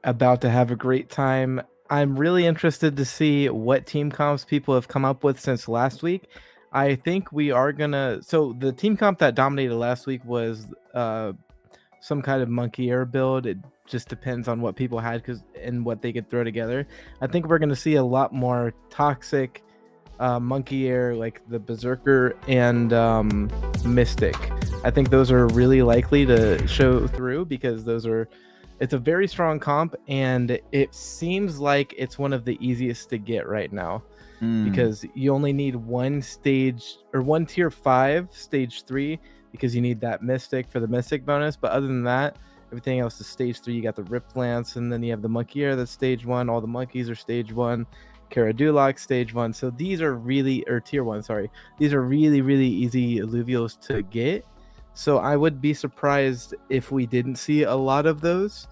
about to have a great time. I'm really interested to see what team comps people have come up with since last week. I think we are gonna. So the team comp that dominated last week was some kind of monkey air build. It just depends on what people had and what they could throw together. I think we're gonna see a lot more toxic monkey air, like the berserker and mystic. I think those are really likely to show through because it's a very strong comp, and it seems like it's one of the easiest to get right now because you only need one stage or one tier 5 stage 3 because you need that mystic for the mystic bonus. But other than that, everything else is stage 3. You got the rip lance, and then you have the monkey air that's stage 1. All the monkeys are stage 1. Karadulok stage 1. So these are really, or tier 1, sorry, these are really easy Illuvials to get. So I would be surprised if we didn't see a lot of those.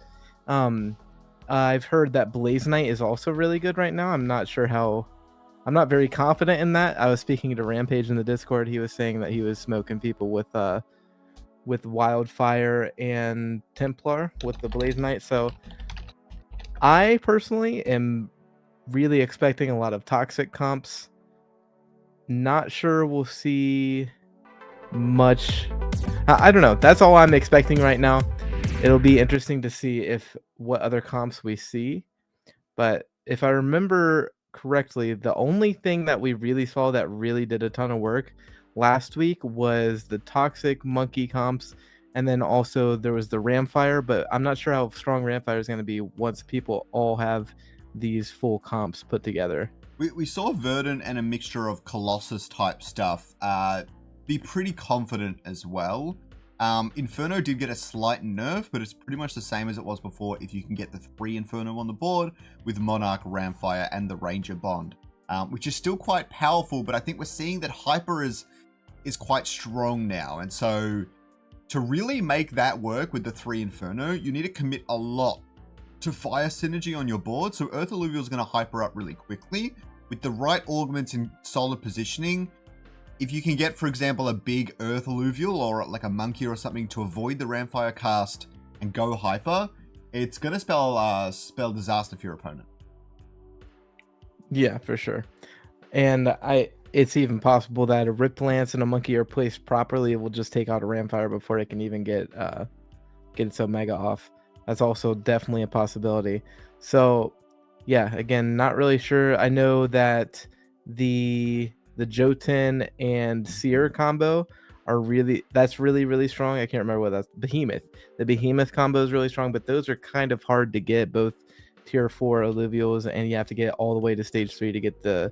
I've heard that Blaze Knight is also really good right now. I'm not very confident in that. I was speaking to Rampage in the Discord. He was saying that he was smoking people with Wildfire and Templar with the Blaze Knight. So I personally am really expecting a lot of toxic comps. Not sure we'll see much. I don't know. That's all I'm expecting right now. It'll be interesting to see what other comps we see. But if I remember correctly, the only thing that we really saw that really did a ton of work last week was the toxic monkey comps, and then also there was the Ramfire. But I'm not sure how strong Ramfire is going to be once people all have these full comps put together. We saw Verdant and a mixture of Colossus type stuff be pretty confident as well. Inferno did get a slight nerf, but it's pretty much the same as it was before if you can get the 3 Inferno on the board with Monarch, Ramfire, and the Ranger Bond, which is still quite powerful, but I think we're seeing that Hyper is quite strong now, and so to really make that work with the 3 Inferno, you need to commit a lot to fire synergy on your board. So Earth Illuvial is going to hyper up really quickly with the right augments and solid positioning. If you can get, for example, a big Earth Illuvial or like a monkey or something to avoid the Ramfire cast and go hyper, it's going to spell disaster for your opponent. Yeah, for sure. And it's even possible that a Rip Lance and a monkey are placed properly. It will just take out a Ramfire before it can even get its Omega off. That's also definitely a possibility. So yeah, again, not really sure. I know that the Jotun and Seer combo that's really strong. I can't remember what that's. Behemoth. The Behemoth combo is really strong, but those are kind of hard to get, both tier 4 Illuvials, and you have to get all the way to stage 3 to get the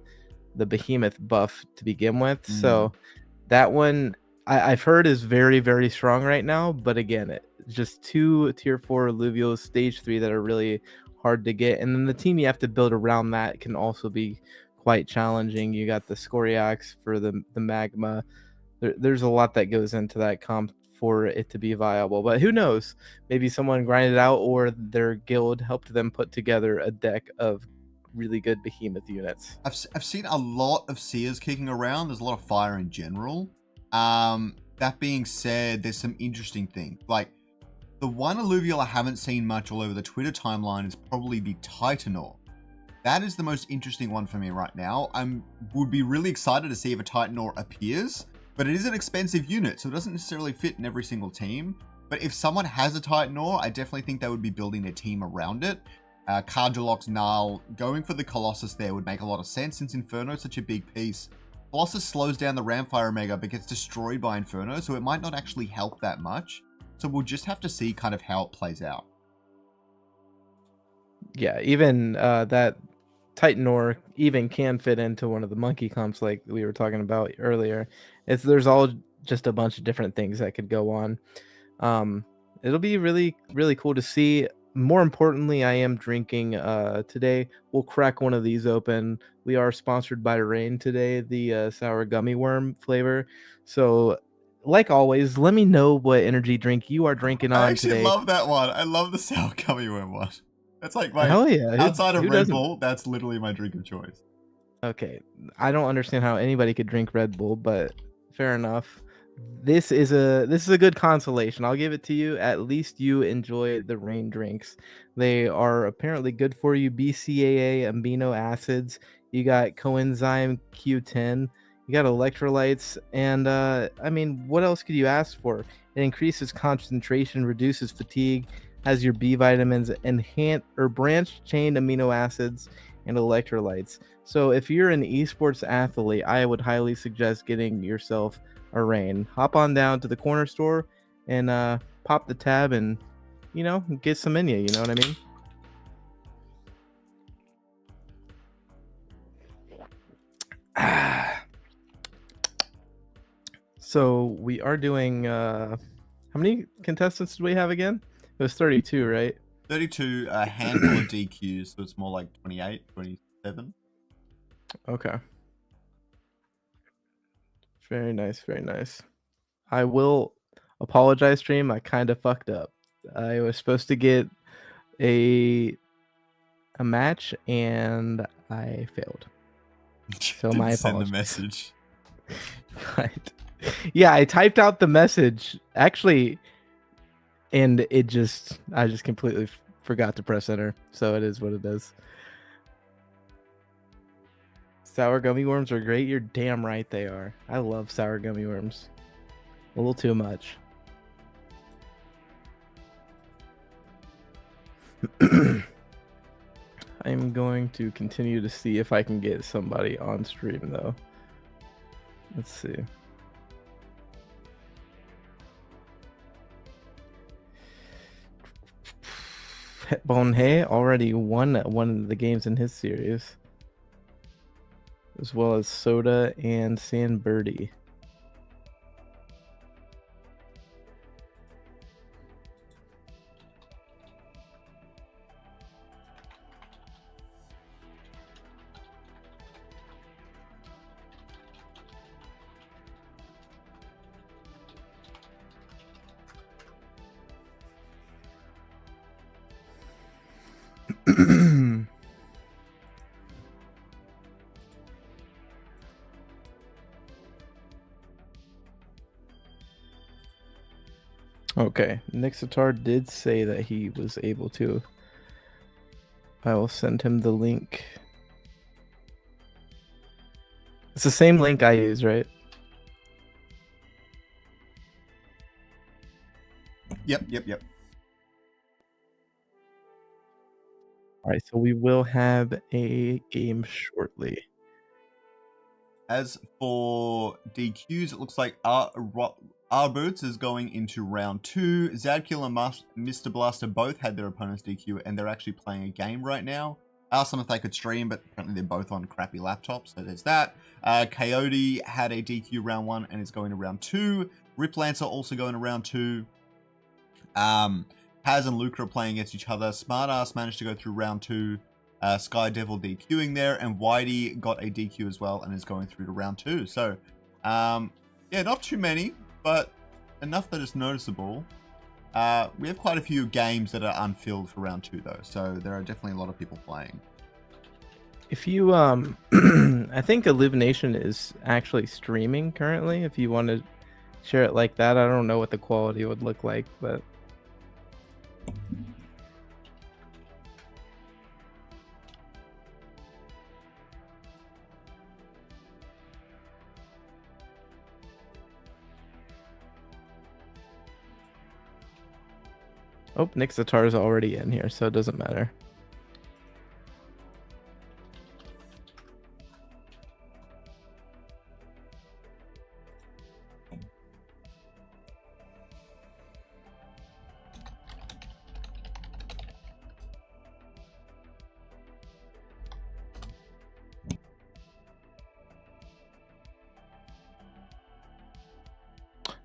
Behemoth buff to begin with. So that one I've heard is very strong right now, but again, it's just 2 tier 4 Illuvials stage 3 that are really hard to get, and then the team you have to build around that can also be quite challenging. You got the Scoriax for the magma. There's a lot that goes into that comp for it to be viable, but who knows, maybe someone grinded out or their guild helped them put together a deck of really good behemoth units. I've seen a lot of Seers kicking around. There's a lot of fire in general. That being said, there's some interesting things. Like, the one Illuvial I haven't seen much all over the Twitter timeline is probably the Titanor. That is the most interesting one for me right now. Would be really excited to see if a Titanor appears, but it is an expensive unit, so it doesn't necessarily fit in every single team. But if someone has a Titanor, I definitely think they would be building their team around it. Karjalox, Gnarl, going for the Colossus there would make a lot of sense since Inferno is such a big piece. Colossus slows down the Ramfire Omega but gets destroyed by Inferno, so it might not actually help that much. So we'll just have to see kind of how it plays out. Yeah, even that Titanor even can fit into one of the monkey comps like we were talking about earlier. There's all just a bunch of different things that could go on. It'll be really cool to see. More importantly, I am drinking today. We'll crack one of these open. We are sponsored by Rain today, the sour gummy worm flavor. So like always, let me know what energy drink you are drinking on today. I actually love that one. I love the sour gummy worm one. That's like my, hell yeah. Outside of Red Bull, that's literally my drink of choice. Okay, I don't understand how anybody could drink Red Bull, but fair enough. This is a good consolation. I'll give it to you. At least you enjoy the rain drinks. They are apparently good for you. BCAA amino acids. You got coenzyme Q10. You got electrolytes, and I mean, what else could you ask for? It increases concentration, reduces fatigue, has your B vitamins, enhance or branch chain amino acids, and electrolytes. So if you're an esports athlete, I would highly suggest getting yourself a rain. Hop on down to the corner store and pop the tab and get some in you know what I mean? So we are doing how many contestants did we have again? It was 32, right? 32, a handful of DQs, so it's more like 28, 27. Okay. Very nice, very nice. I will apologize, stream. I kind of fucked up. I was supposed to get a match and I failed. So my Send the apologies. message. But yeah, I typed out the message actually, and I just completely forgot to press enter. So it is what it is. Sour gummy worms are great. You're damn right they are. I love sour gummy worms. A little too much. I'm going to continue to see if I can get somebody on stream though. Let's see. Bonhe already won one of the games in his series, as well as Soda and San Birdie. Okay, Nixitar did say that he was able to. I will send him the link. It's the same link I use, right? Yep. All right, so we will have a game shortly. As for DQs, it looks like our Boots is going into round 2. Zadkill and Mr. Blaster both had their opponents DQ, and they're actually playing a game right now. I asked them if they could stream, but apparently they're both on crappy laptops, so there's that. Coyote had a DQ round 1 and is going to round 2. Rip Lancer also going to round 2. Paz and Luca are playing against each other. Smartass managed to go through round 2. Sky Devil DQing there, and Whitey got a DQ as well and is going through to round 2. So, yeah, not too many, but enough that it's noticeable. We have quite a few games that are unfilled for round 2 though, so there are definitely a lot of people playing. If you I think Illumination is actually streaming currently. If you want to share it like that, I don't know what the quality would look like, but oh, Nixitar is already in here, so it doesn't matter.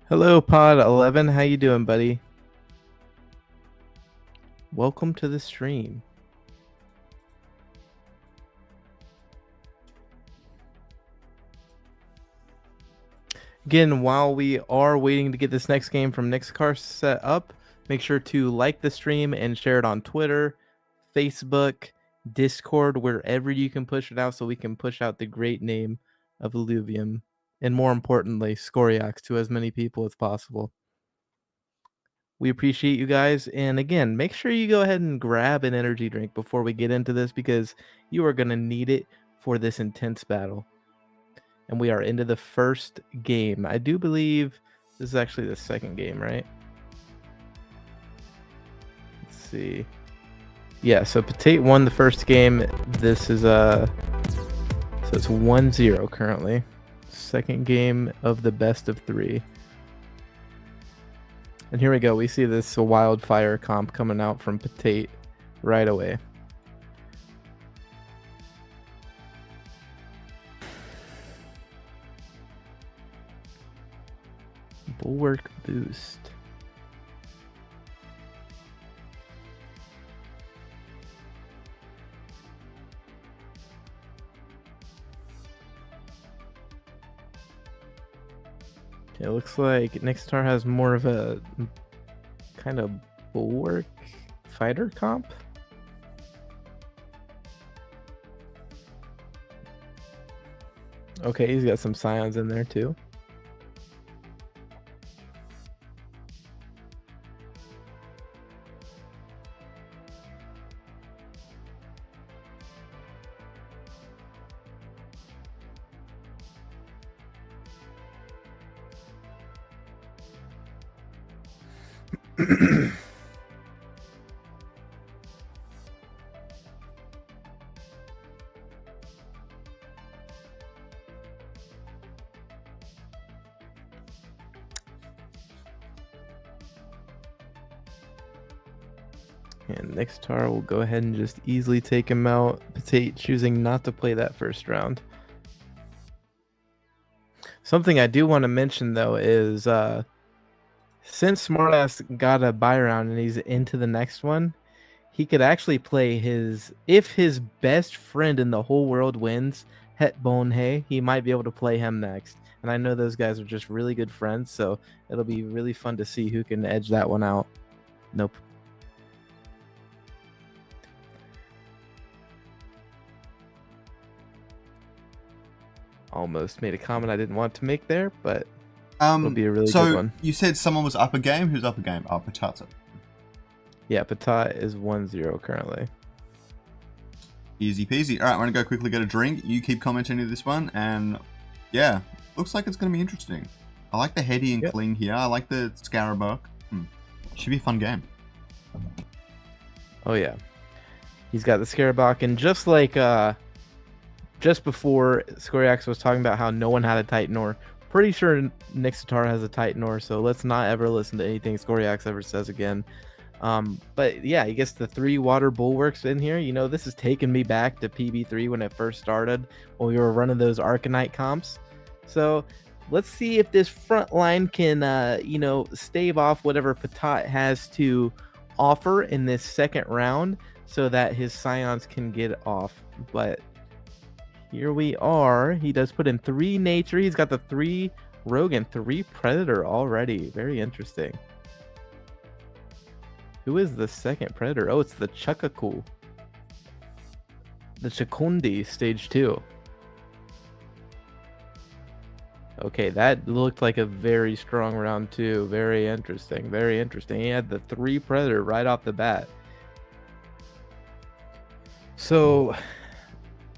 Hello, Pod 11. How you doing, buddy? Welcome to the stream. Again, while we are waiting to get this next game from Nixcar set up, make sure to like the stream and share it on Twitter, Facebook, Discord, wherever you can push it out so we can push out the great name of Illuvium and more importantly, Skoriax to as many people as possible. We appreciate you guys, and again, make sure you go ahead and grab an energy drink before we get into this because you are going to need it for this intense battle. And we are into the first game. I do believe this is actually the second game, right? Let's see. Yeah, so Potate won the first game. This is so it's 1-0 currently. Second game of the best of 3. And here we go. We see this wildfire comp coming out from Potate right away. Bulwark boost. It looks like Nixtar has more of a kind of bulwark fighter comp. Okay, he's got some scions in there too. And Nixtar will go ahead and just easily take him out. Potate choosing not to play that first round. Something I do want to mention though is since Smartass got a buy round and he's into the next one, he could actually play if his best friend in the whole world wins, Het Bonhe, he might be able to play him next. And I know those guys are just really good friends, so it'll be really fun to see who can edge that one out. Nope. Almost made a comment I didn't want to make there, but it'll be a really good one. You said someone was up a game. Who's up a game? Oh, Patat's up. Yeah, Patat is 1-0 currently. Easy peasy. All right, I'm going to go quickly get a drink. You keep commenting to this one, and yeah, looks like it's going to be interesting. I like the Heady and Cling here. I like the Scarabok. Should be a fun game. Oh, yeah. He's got the Scarabok, and just like just before, Skoriax was talking about how no one had a Titanor. Pretty sure Nixtar has a Titanor, so let's not ever listen to anything Skoriax ever says again. But yeah, he gets the 3 water bulwarks in here. You know, this is taking me back to PB3 when it first started, when we were running those Arcanite comps. So let's see if this front line can, you know, stave off whatever Patat has to offer in this second round so that his scions can get off. But here we are. He does put in 3 nature. He's got the 3 rogue and 3 predator already. Very interesting. Who is the second predator? Oh, it's the Chukaku. The Chakundi stage 2. Okay, that looked like a very strong round 2. Very interesting. Very interesting. He had the 3 predator right off the bat. So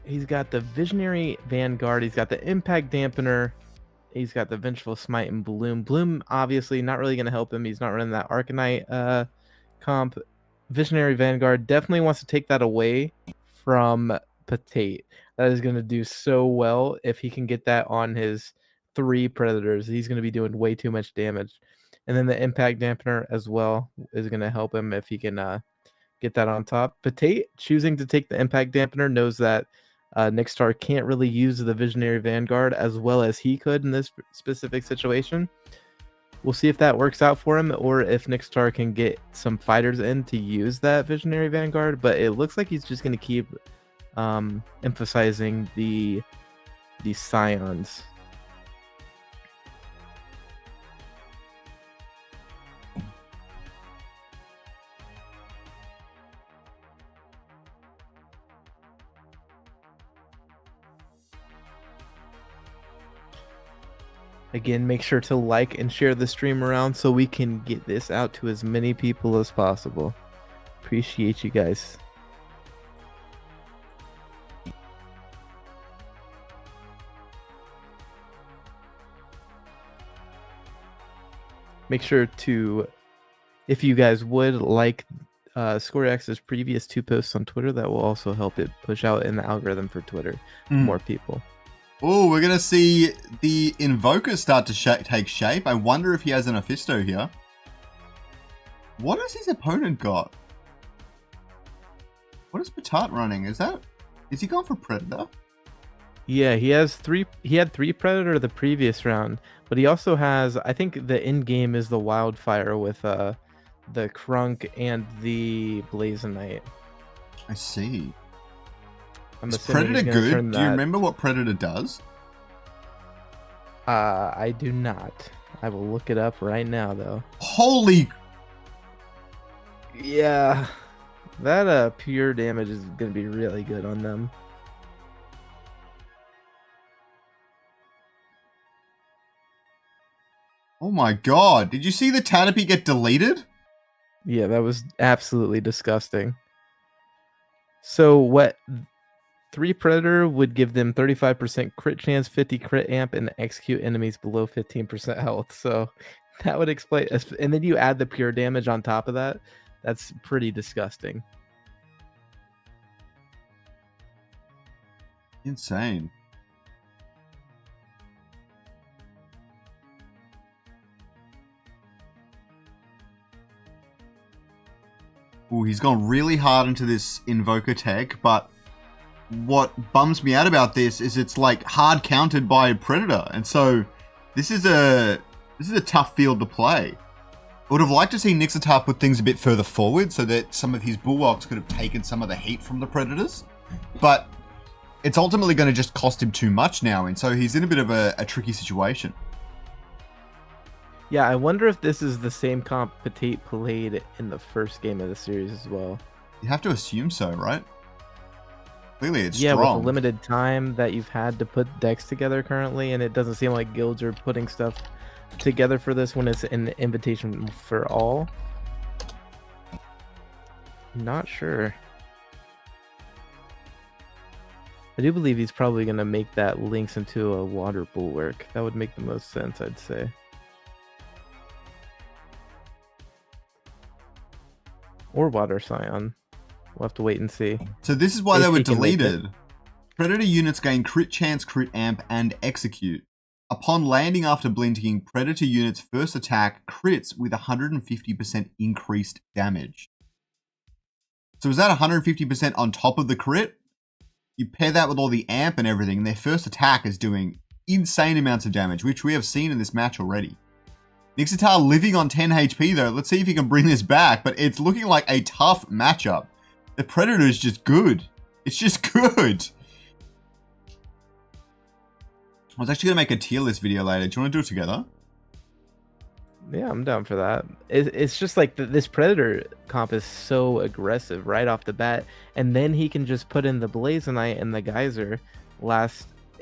he's got the Visionary Vanguard. He's got the Impact Dampener. He's got the Vengeful Smite and Bloom. Bloom, obviously, not really going to help him. He's not running that Arcanite comp. Visionary Vanguard definitely wants to take that away from Potate. That is going to do so well if he can get that on his 3 Predators. He's going to be doing way too much damage. And then the Impact Dampener as well is going to help him if he can get that on top. Potate choosing to take the Impact Dampener knows that Nixtar can't really use the Visionary Vanguard as well as he could in this specific situation. We'll see if that works out for him or if Nixtar can get some fighters in to use that Visionary Vanguard, but it looks like he's just going to keep emphasizing the scions. Again, make sure to like and share the stream around so we can get this out to as many people as possible. Appreciate you guys. Make sure to, if you guys would like ScoreX's previous 2 posts on Twitter, that will also help it push out in the algorithm for Twitter to more people. Oh, we're going to see the Invoker start to take shape. I wonder if he has an Ophisto here. What has his opponent got? What is Patat running? Is he going for Predator? Yeah, he had 3 Predator the previous round, but he also has, I think the end game is the Wildfire with the Crunk and the Blazonite. I see. I'm is Predator good? Do you remember what Predator does? I do not. I will look it up right now, though. Holy! Yeah, that pure damage is going to be really good on them. Oh my god, did you see the Tanapy get deleted? Yeah, that was absolutely disgusting. So what 3 Predator would give them 35% crit chance, 50 crit amp, and execute enemies below 15% health. So that would explain, and then you add the pure damage on top of that. That's pretty disgusting. Insane. Ooh, he's gone really hard into this Invoker tech, but what bums me out about this is it's like hard countered by Predator, and so this is a tough field to play. I would have liked to see Nixitar put things a bit further forward so that some of his Bulwarks could have taken some of the heat from the Predators, but it's ultimately going to just cost him too much now, and so he's in a bit of a tricky situation. Yeah, I wonder if this is the same comp Petite played in the first game of the series as well. You have to assume so, right? Clearly it's strong. Yeah, with the limited time that you've had to put decks together currently, and it doesn't seem like guilds are putting stuff together for this when it's an invitation for all. Not sure. I do believe he's probably going to make that Lynx into a water bulwark. That would make the most sense, I'd say. Or Water Scion. We'll have to wait and see. So this is why they were deleted. Predator units gain crit chance, crit amp, and execute. Upon landing after blinking, Predator units first attack crits with 150% increased damage. So is that 150% on top of the crit? You pair that with all the amp and everything, and their first attack is doing insane amounts of damage, which we have seen in this match already. Nixitar living on 10 HP though. Let's see if he can bring this back, but it's looking like a tough matchup. The Predator is just good. It's just good. I was actually going to make a tier list video later. Do you want to do it together? Yeah, I'm down for that. It's just like this Predator comp is so aggressive right off the bat, and then he can just put in the Blazonite and the Geyser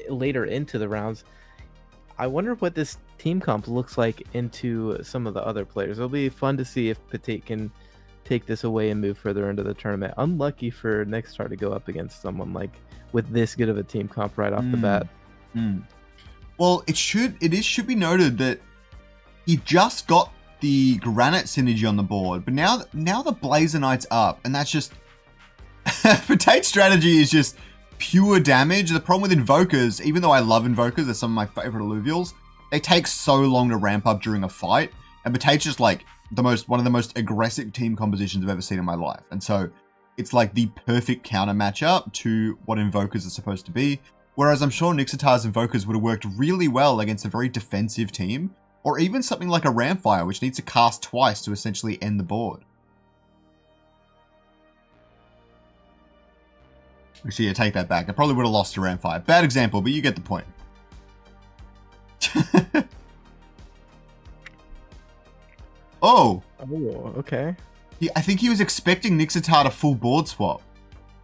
later into the rounds. I wonder what this team comp looks like into some of the other players. It'll be fun to see if Petite can take this away and move further into the tournament. Unlucky for Nixitar to go up against someone like with this good of a team comp right off the bat. Well, it should be noted that he just got the Granite synergy on the board, but now the Blazonite's up, and that's just Petite's strategy is just pure damage. The problem with Invokers, even though I love Invokers, they're some of my favorite Illuvials, they take so long to ramp up during a fight, and Petite's just like one of the most aggressive team compositions I've ever seen in my life, and so it's like the perfect counter matchup to what Invokers are supposed to be. Whereas I'm sure Nixitar's Invokers would have worked really well against a very defensive team, or even something like a Ramfire, which needs to cast twice to essentially end the board. Actually, yeah, take that back. I probably would have lost to Ramfire. Bad example, but you get the point. Oh, okay. I think he was expecting Nixitar to full board swap,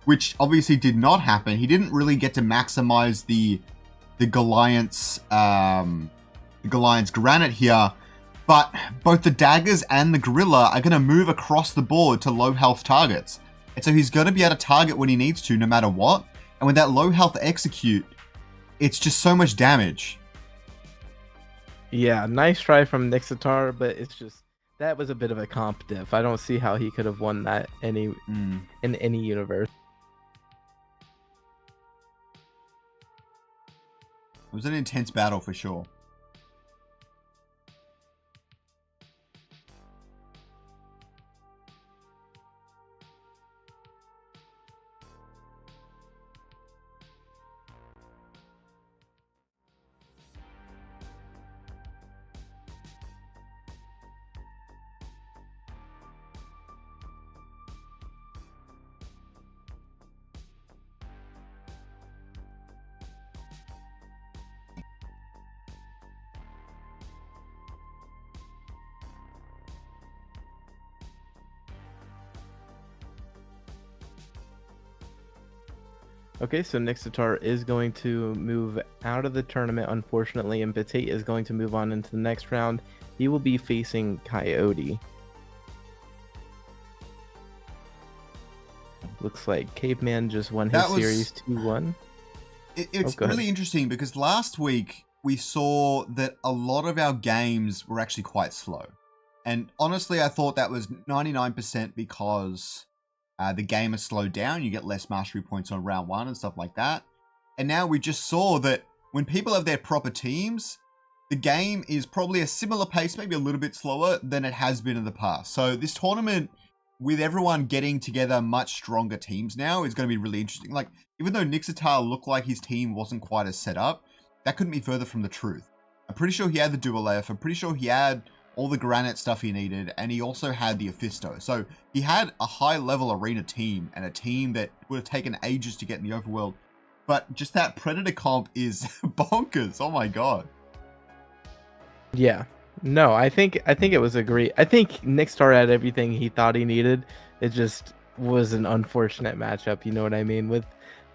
which obviously did not happen. He didn't really get to maximize the Goliath's Galion's granite here, but both the daggers and the gorilla are going to move across the board to low health targets. And so he's going to be able to target when he needs to, no matter what. And with that low health execute, it's just so much damage. Yeah, nice try from Nixitar, but it's just that was a bit of a comp diff. I don't see how he could have won that in any universe. It was an intense battle for sure. Okay, so Nixitar is going to move out of the tournament, unfortunately, and Petite is going to move on into the next round. He will be facing Coyote. Looks like Caveman just won his series 2-1. It's really interesting because last week we saw that a lot of our games were actually quite slow. And honestly, I thought that was 99% because the game has slowed down. You get less mastery points on round 1 and stuff like that. And now we just saw that when people have their proper teams, the game is probably a similar pace, maybe a little bit slower than it has been in the past. So this tournament, with everyone getting together much stronger teams now, is going to be really interesting. Like, even though Nixitar looked like his team wasn't quite as set up, that couldn't be further from the truth. I'm pretty sure he had the Dual F. I'm pretty sure he had all the granite stuff he needed, and he also had the Ophisto. So he had a high-level arena team, and a team that would have taken ages to get in the overworld. But just that Predator comp is bonkers. Oh my god. Yeah. No, I think it was a great. I think Nixitar had everything he thought he needed. It just was an unfortunate matchup. You know what I mean? With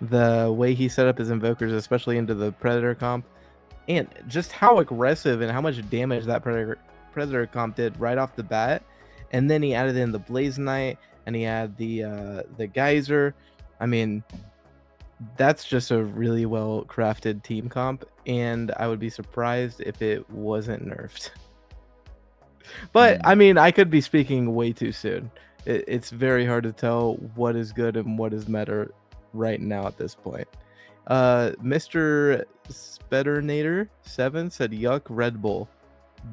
the way he set up his invokers, especially into the Predator comp, and just how aggressive and how much damage that Predator comp did right off the bat. And then he added in the Blaze Knight, and he had the Geyser. I mean, that's just a really well crafted team comp, and I would be surprised if it wasn't nerfed. But I mean, I could be speaking way too soon. It's very hard to tell what is good and what is meta right now at this point. Mr. Spedernator 7 said, "Yuck, Red Bull."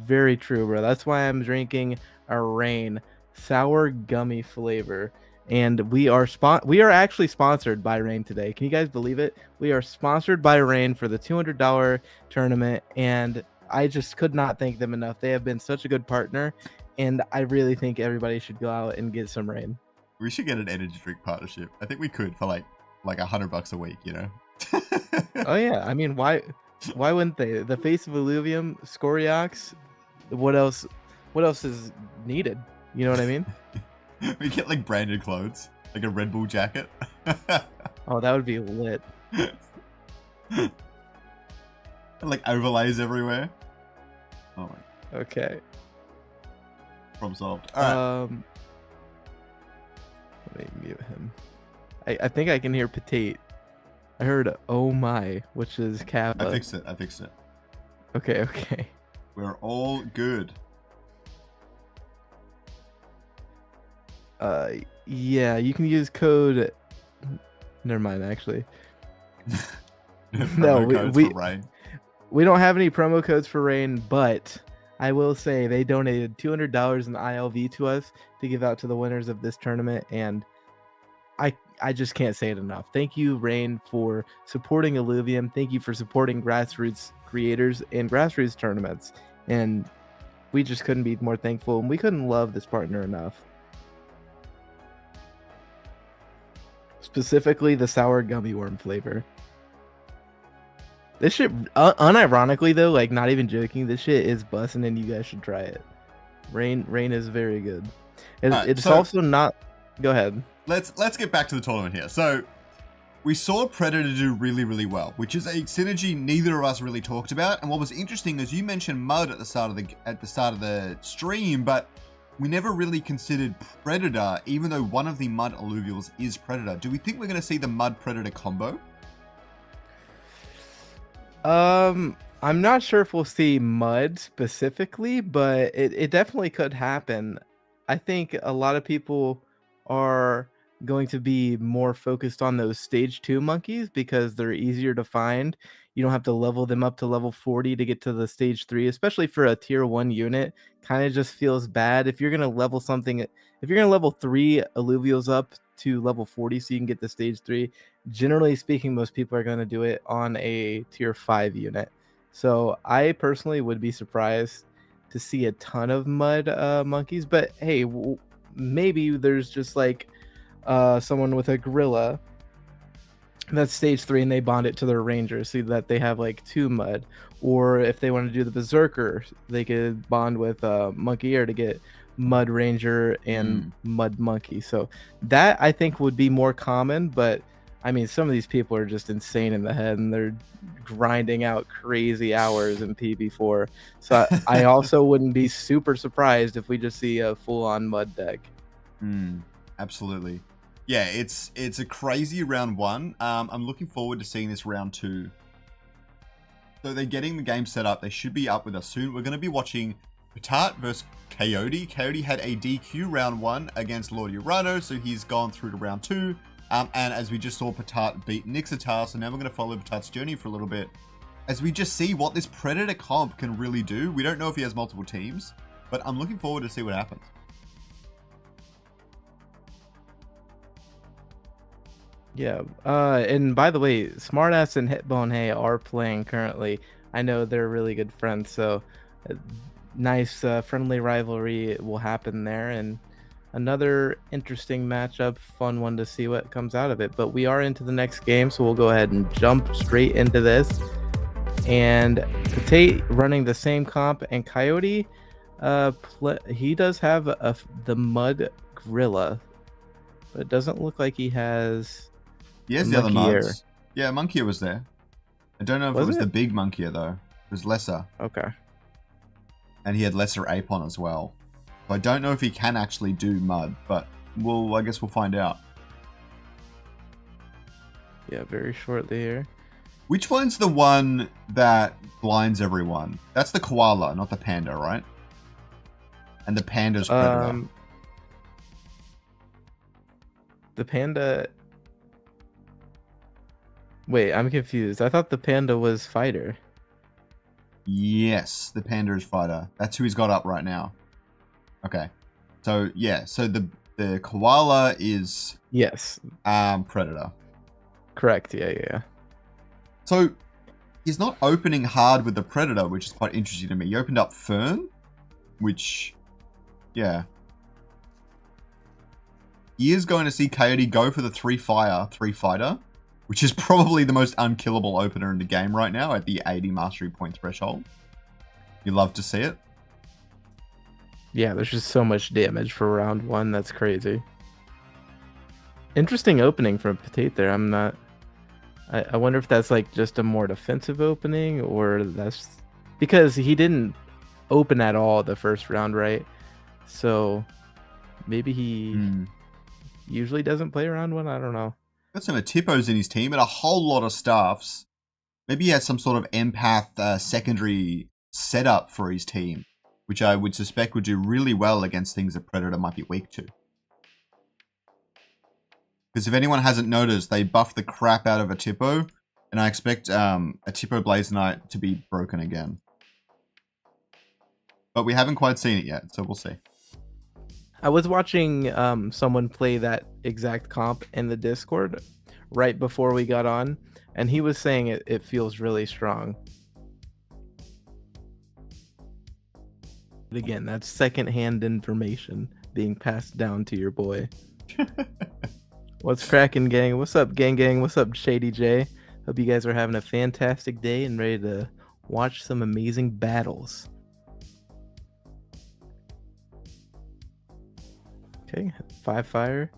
Very true, bro. That's why I'm drinking a Rain sour gummy flavor, and we are actually sponsored by Rain today. Can you guys believe it? We are sponsored by Rain for the $200 tournament, and I just could not thank them enough. They have been such a good partner, and I really think everybody should go out and get some Rain. We should get an energy drink partnership. I think we could for like $100 a week, you know? Oh yeah, I mean, why wouldn't they? The face of Illuvium, Scoriox, what else is needed? You know what I mean? We get like branded clothes, like a Red Bull jacket. Oh, that would be lit. And like overlays everywhere. Oh my. Okay. Problem solved. All right. Let me mute him. I think I can hear Petite. I heard "oh my," which is Kappa. I fixed it. Okay. We're all good. Yeah, you can use code. Never mind, actually. No, we don't have any promo codes for Rain, but I will say they donated $200 in ILV to us to give out to the winners of this tournament, and I just can't say it enough. Thank you, Rain, for supporting Illuvium. Thank you for supporting grassroots creators and grassroots tournaments. And we just couldn't be more thankful, and we couldn't love this partner enough. Specifically, the sour gummy worm flavor. This shit, unironically though, like not even joking, this shit is busting, and you guys should try it. Rain is very good. It's also not. Go ahead. Let's get back to the tournament here. So we saw Predator do really, really well, which is a synergy neither of us really talked about. And what was interesting is you mentioned Mud at the start of the stream, but we never really considered Predator, even though one of the Mud Illuvials is Predator. Do we think we're going to see the Mud Predator combo? I'm not sure if we'll see Mud specifically, but it definitely could happen. I think a lot of people are going to be more focused on those stage 2 monkeys because they're easier to find. You don't have to level them up to level 40 to get to the stage 3, especially for a tier 1 unit. Kind of just feels bad if you're going to level something if you're going to level 3 alluvials up to level 40 so you can get the stage 3. Generally speaking, most people are going to do it on a tier 5 unit. So I personally would be surprised to see a ton of mud monkeys, but hey, maybe there's just like someone with a gorilla that's stage 3 and they bond it to their ranger so that they have like 2 mud, or if they want to do the berserker they could bond with monkey air to get mud ranger and mud monkey. So that I think would be more common, but I mean some of these people are just insane in the head and they're grinding out crazy hours in PB4. So I also wouldn't be super surprised if we just see a full-on mud deck. Absolutely. Yeah, it's a crazy round 1. I'm looking forward to seeing this round 2. So they're getting the game set up. They should be up with us soon. We're going to be watching Patat versus Coyote. Coyote had a DQ round 1 against Lord Urano, so he's gone through to round 2. And as we just saw, Patat beat Nixitar, so now we're going to follow Patat's journey for a little bit as we just see what this Predator comp can really do. We don't know if he has multiple teams, but I'm looking forward to see what happens. Yeah, and by the way, Smartass and Hitbone Hay are playing currently. I know they're really good friends, so nice friendly rivalry will happen there, and another interesting matchup, fun one to see what comes out of it. But we are into the next game, so we'll go ahead and jump straight into this. And Patate running the same comp, and Coyote, he does have the Mud Gorilla, but it doesn't look like he has... He has the other muds. Yeah, Monkey was there. I don't know if it was the big Monkey though. It was lesser. Okay. And he had lesser Apon as well. So I don't know if he can actually do mud, but I guess we'll find out. Yeah, very shortly here. Which one's the one that blinds everyone? That's the koala, not the panda, right? And the panda's Predator. The panda... Wait, I'm confused. I thought the panda was fighter. Yes, the panda is fighter. That's who he's got up right now. Okay. So, yeah. So the koala is... Yes. Predator. Correct. Yeah. So, he's not opening hard with the Predator, which is quite interesting to me. He opened up Fern, which... Yeah. He is going to see Coyote go for the 3 fire, 3 fighter, which is probably the most unkillable opener in the game right now at the 80 mastery point threshold. You love to see it. Yeah, there's just so much damage for round 1. That's crazy. Interesting opening from Patate there. I wonder if that's like just a more defensive opening, or that's because he didn't open at all the first round, right? So maybe he usually doesn't play round 1. I don't know. Got some Atipos in his team and a whole lot of staffs. Maybe he has some sort of empath secondary setup for his team, which I would suspect would do really well against things that Predator might be weak to. Because if anyone hasn't noticed, they buffed the crap out of Atipo, and I expect Atipo Blaze Knight to be broken again. But we haven't quite seen it yet, so we'll see. I was watching someone play that exact comp in the Discord right before we got on, and he was saying it feels really strong. But again, that's secondhand information being passed down to your boy. What's cracking, gang? What's up, gang? What's up, Shady J? Hope you guys are having a fantastic day and ready to watch some amazing battles. Okay, 5 fire.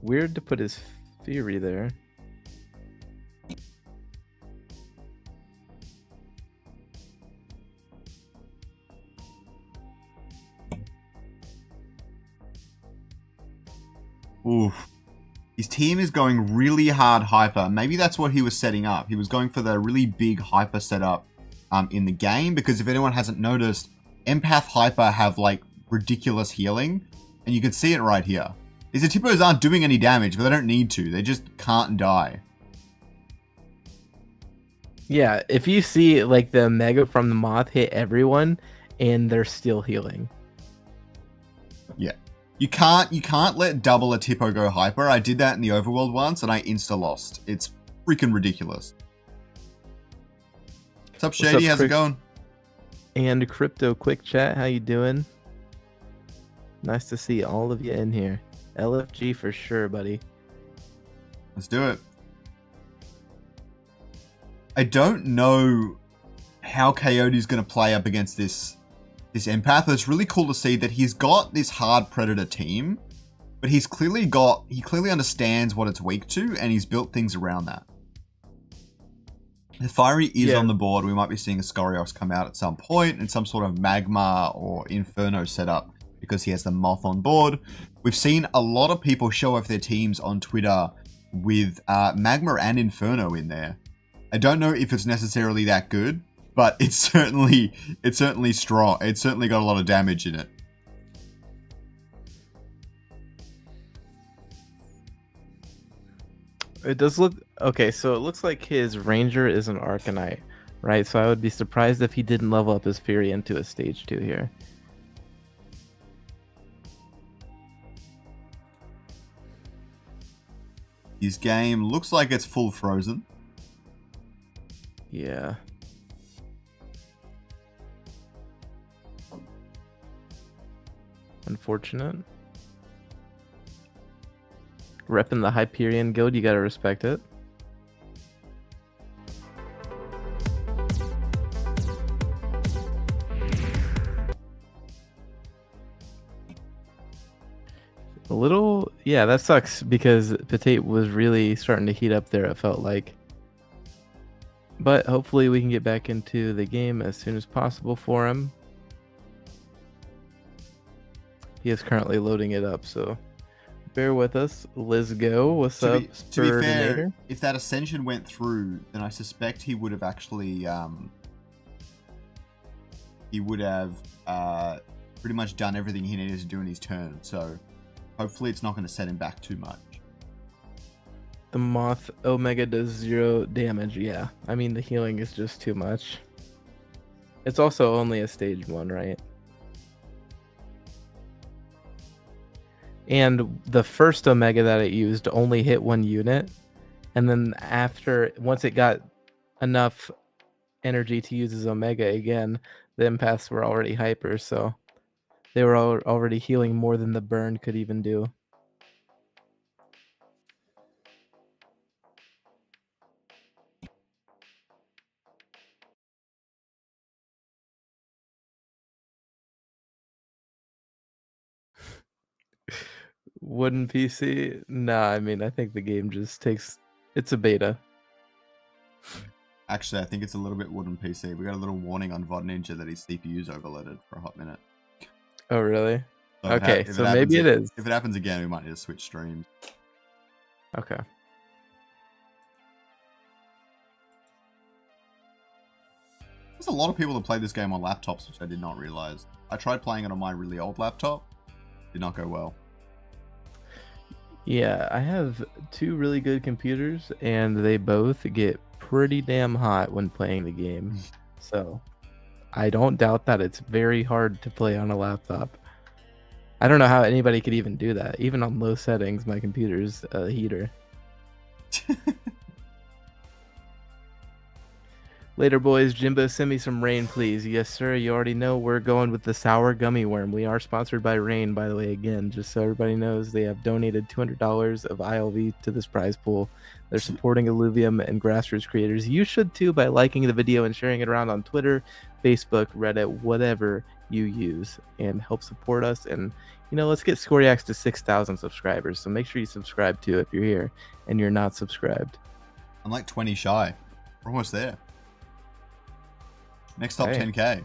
Weird to put his Fury there. Oof. His team is going really hard hyper. Maybe that's what he was setting up. He was going for the really big hyper setup in the game, because if anyone hasn't noticed, empath hyper have like ridiculous healing, and you can see it right here. These Atippos aren't doing any damage, but they don't need to. They just can't die. Yeah, if you see like the Mega from the Moth hit everyone and they're still healing. Yeah. You can't let double Atippo go hyper. I did that in the overworld once and I insta-lost. It's freaking ridiculous. What's up, Shady? How's it going? And Crypto Quick Chat, how you doing? Nice to see all of you in here. LFG for sure, buddy. Let's do it. I don't know how Coyote's going to play up against this empath. It's really cool to see that he's got this hard predator team, but he clearly understands what it's weak to, and he's built things around that. The Fiery is on the board. We might be seeing a Scoriox come out at some point in some sort of Magma or Inferno setup, because he has the Moth on board. We've seen a lot of people show off their teams on Twitter with Magma and Inferno in there. I don't know if it's necessarily that good, but it's certainly strong. It's certainly got a lot of damage in it. It does look okay, so it looks like his Ranger is an Arcanite, right? So I would be surprised if he didn't level up his Fury into a stage 2 here. His game looks like it's full frozen. Yeah. Unfortunate. Repping the Hyperion Guild, you gotta respect it. A little, yeah, that sucks because Petite was really starting to heat up there, it felt like. But hopefully we can get back into the game as soon as possible for him. He is currently loading it up, so bear with us. Let's go. What's up, to be fair, if that Ascension went through, then I suspect he would have actually pretty much done everything he needed to do in his turn. So hopefully it's not going to set him back too much. The Moth Omega does 0 damage. Yeah, I mean the healing is just too much. It's also only a stage 1, right? And the first Omega that it used only hit 1 unit, and then once it got enough energy to use his Omega again, the empaths were already hyper, so they were already healing more than the burn could even do. Wooden PC? Nah, I mean, I think the game just it's a beta. Actually, I think it's a little bit wooden PC. We got a little warning on VOD Ninja that his CPU's overloaded for a hot minute. Oh, really? So okay, so maybe it is. If it happens again, we might need to switch streams. Okay. There's a lot of people that play this game on laptops, which I did not realize. I tried playing it on my really old laptop. Did not go well. Yeah, I have 2 really good computers, and they both get pretty damn hot when playing the game. So I don't doubt that it's very hard to play on a laptop. I don't know how anybody could even do that. Even on low settings, my computer's a heater. Later, boys. Jimbo, send me some Rain, please. Yes, sir. You already know we're going with the sour gummy worm. We are sponsored by Rain, by the way, again, just so everybody knows. They have donated $200 of ILV to this prize pool. They're supporting Illuvium and grassroots creators. You should too by liking the video and sharing it around on Twitter, Facebook, Reddit, whatever you use, and help support us and let's get Scoryax to 6,000 subscribers. So make sure you subscribe too if you're here and you're not subscribed. I'm like 20 shy. We're almost there. Next stop, Hey. 10K.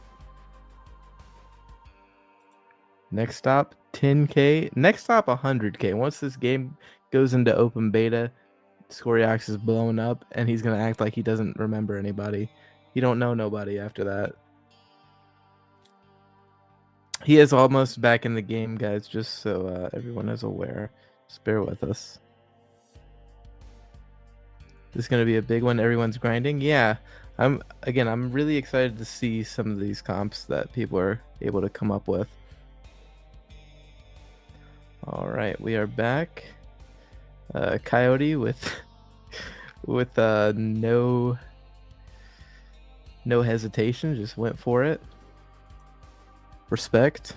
Next stop, 10K. Next stop, 100K. Once this game goes into open beta, Scoryax is blown up, and he's gonna act like he doesn't remember anybody. He don't know nobody after that. He is almost back in the game, guys, just so everyone is aware. Just bear with us. This is going to be a big one. Everyone's grinding. Yeah, I'm really excited to see some of these comps that people are able to come up with. All right, we are back. Coyote with no hesitation, just went for it. Respect.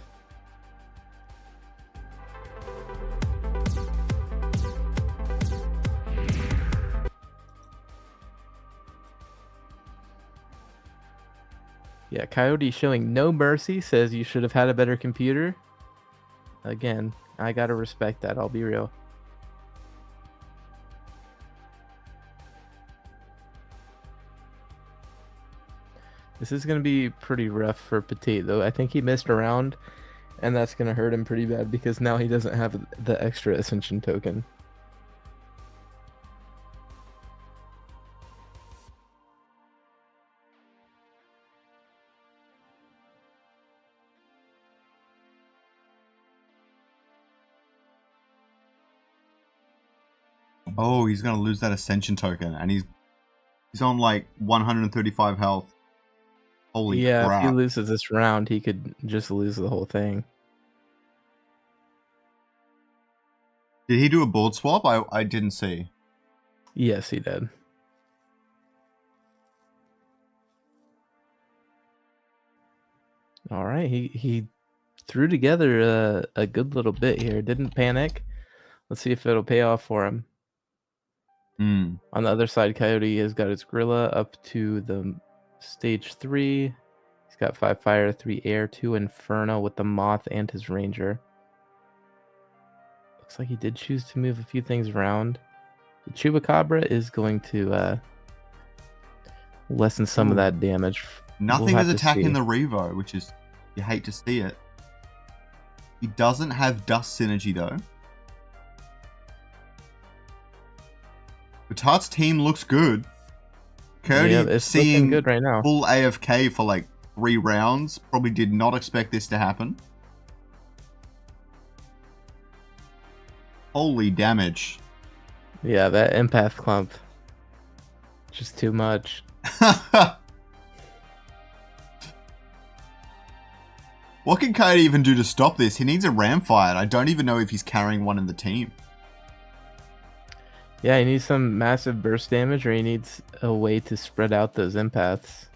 Yeah, Coyote showing no mercy, says you should have had a better computer. Again, I gotta respect that, I'll be real. This is going to be pretty rough for Petite, though. I think he missed a round, and that's going to hurt him pretty bad because now he doesn't have the extra Ascension token. Oh, he's gonna lose that Ascension token, and he's on like 135 health. Holy crap. If he loses this round, he could just lose the whole thing. Did he do a board swap? I didn't see. Yes, he did. All right, he threw together a good little bit here. Didn't panic. Let's see if it'll pay off for him. On the other side, Coyote has got his Gorilla up to the stage 3. He's got 5 fire, 3 air, 2 Inferno with the Moth and his Ranger. Looks like he did choose to move a few things around. The Chupacabra is going to lessen some of that damage. Nothing is attacking the Revo, which is, you hate to see it. He doesn't have Dust Synergy though. Batat's team looks good. Coyote seeing good right now. Full AFK for like 3 rounds. Probably did not expect this to happen. Holy damage. Yeah, that empath clump. Just too much. What can Coyote even do to stop this? He needs a ram fight. I don't even know if he's carrying one in the team. Yeah, he needs some massive burst damage, or he needs a way to spread out those empaths.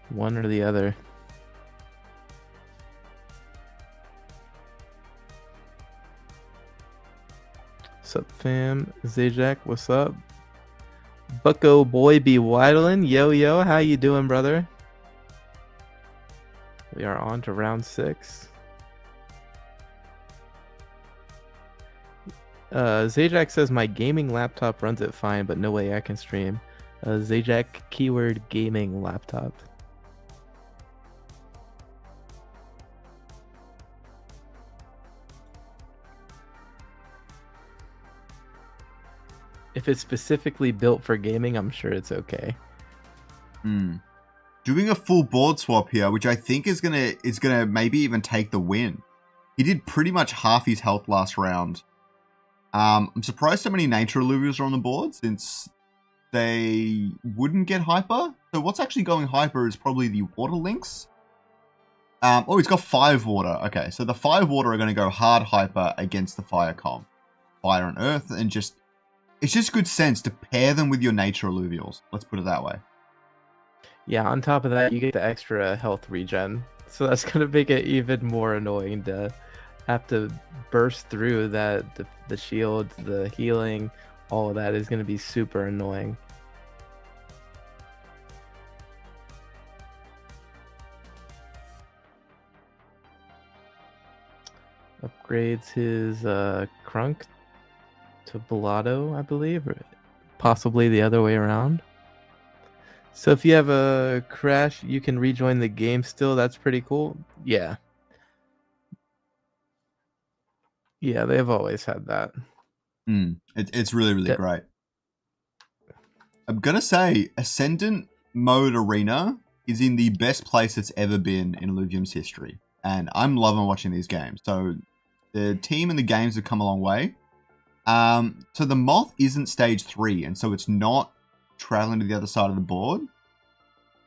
One or the other. Sup fam, Zajac, what's up? Bucko boy be whitling, yo, how you doing, brother? We are on to round 6. Zajac says my gaming laptop runs it fine, but no way I can stream. Zajac keyword gaming laptop. If it's specifically built for gaming, I'm sure it's okay. Doing a full board swap here, which I think is gonna maybe even take the win. He did pretty much half his health last round. I'm surprised so many nature Illuvials are on the board, since they wouldn't get hyper. So what's actually going hyper is probably the water links. Oh, he's got 5 water. Okay, so the 5 water are going to go hard hyper against the fire comp. Fire and earth, and it's just good sense to pair them with your nature Illuvials. Let's put it that way. Yeah, on top of that, you get the extra health regen. So that's going to make it even more annoying to have to burst through that. The shield, the healing, all of that is going to be super annoying. Upgrades his Crunk to Blotto, I believe, or possibly the other way around. So if you have a crash, you can rejoin the game still. That's pretty cool. Yeah. Yeah, they've always had that. It's really, really great. I'm going to say Ascendant Mode Arena is in the best place it's ever been in Illuvium's history. And I'm loving watching these games. So the team and the games have come a long way. So the Moth isn't stage 3, and so it's not traveling to the other side of the board,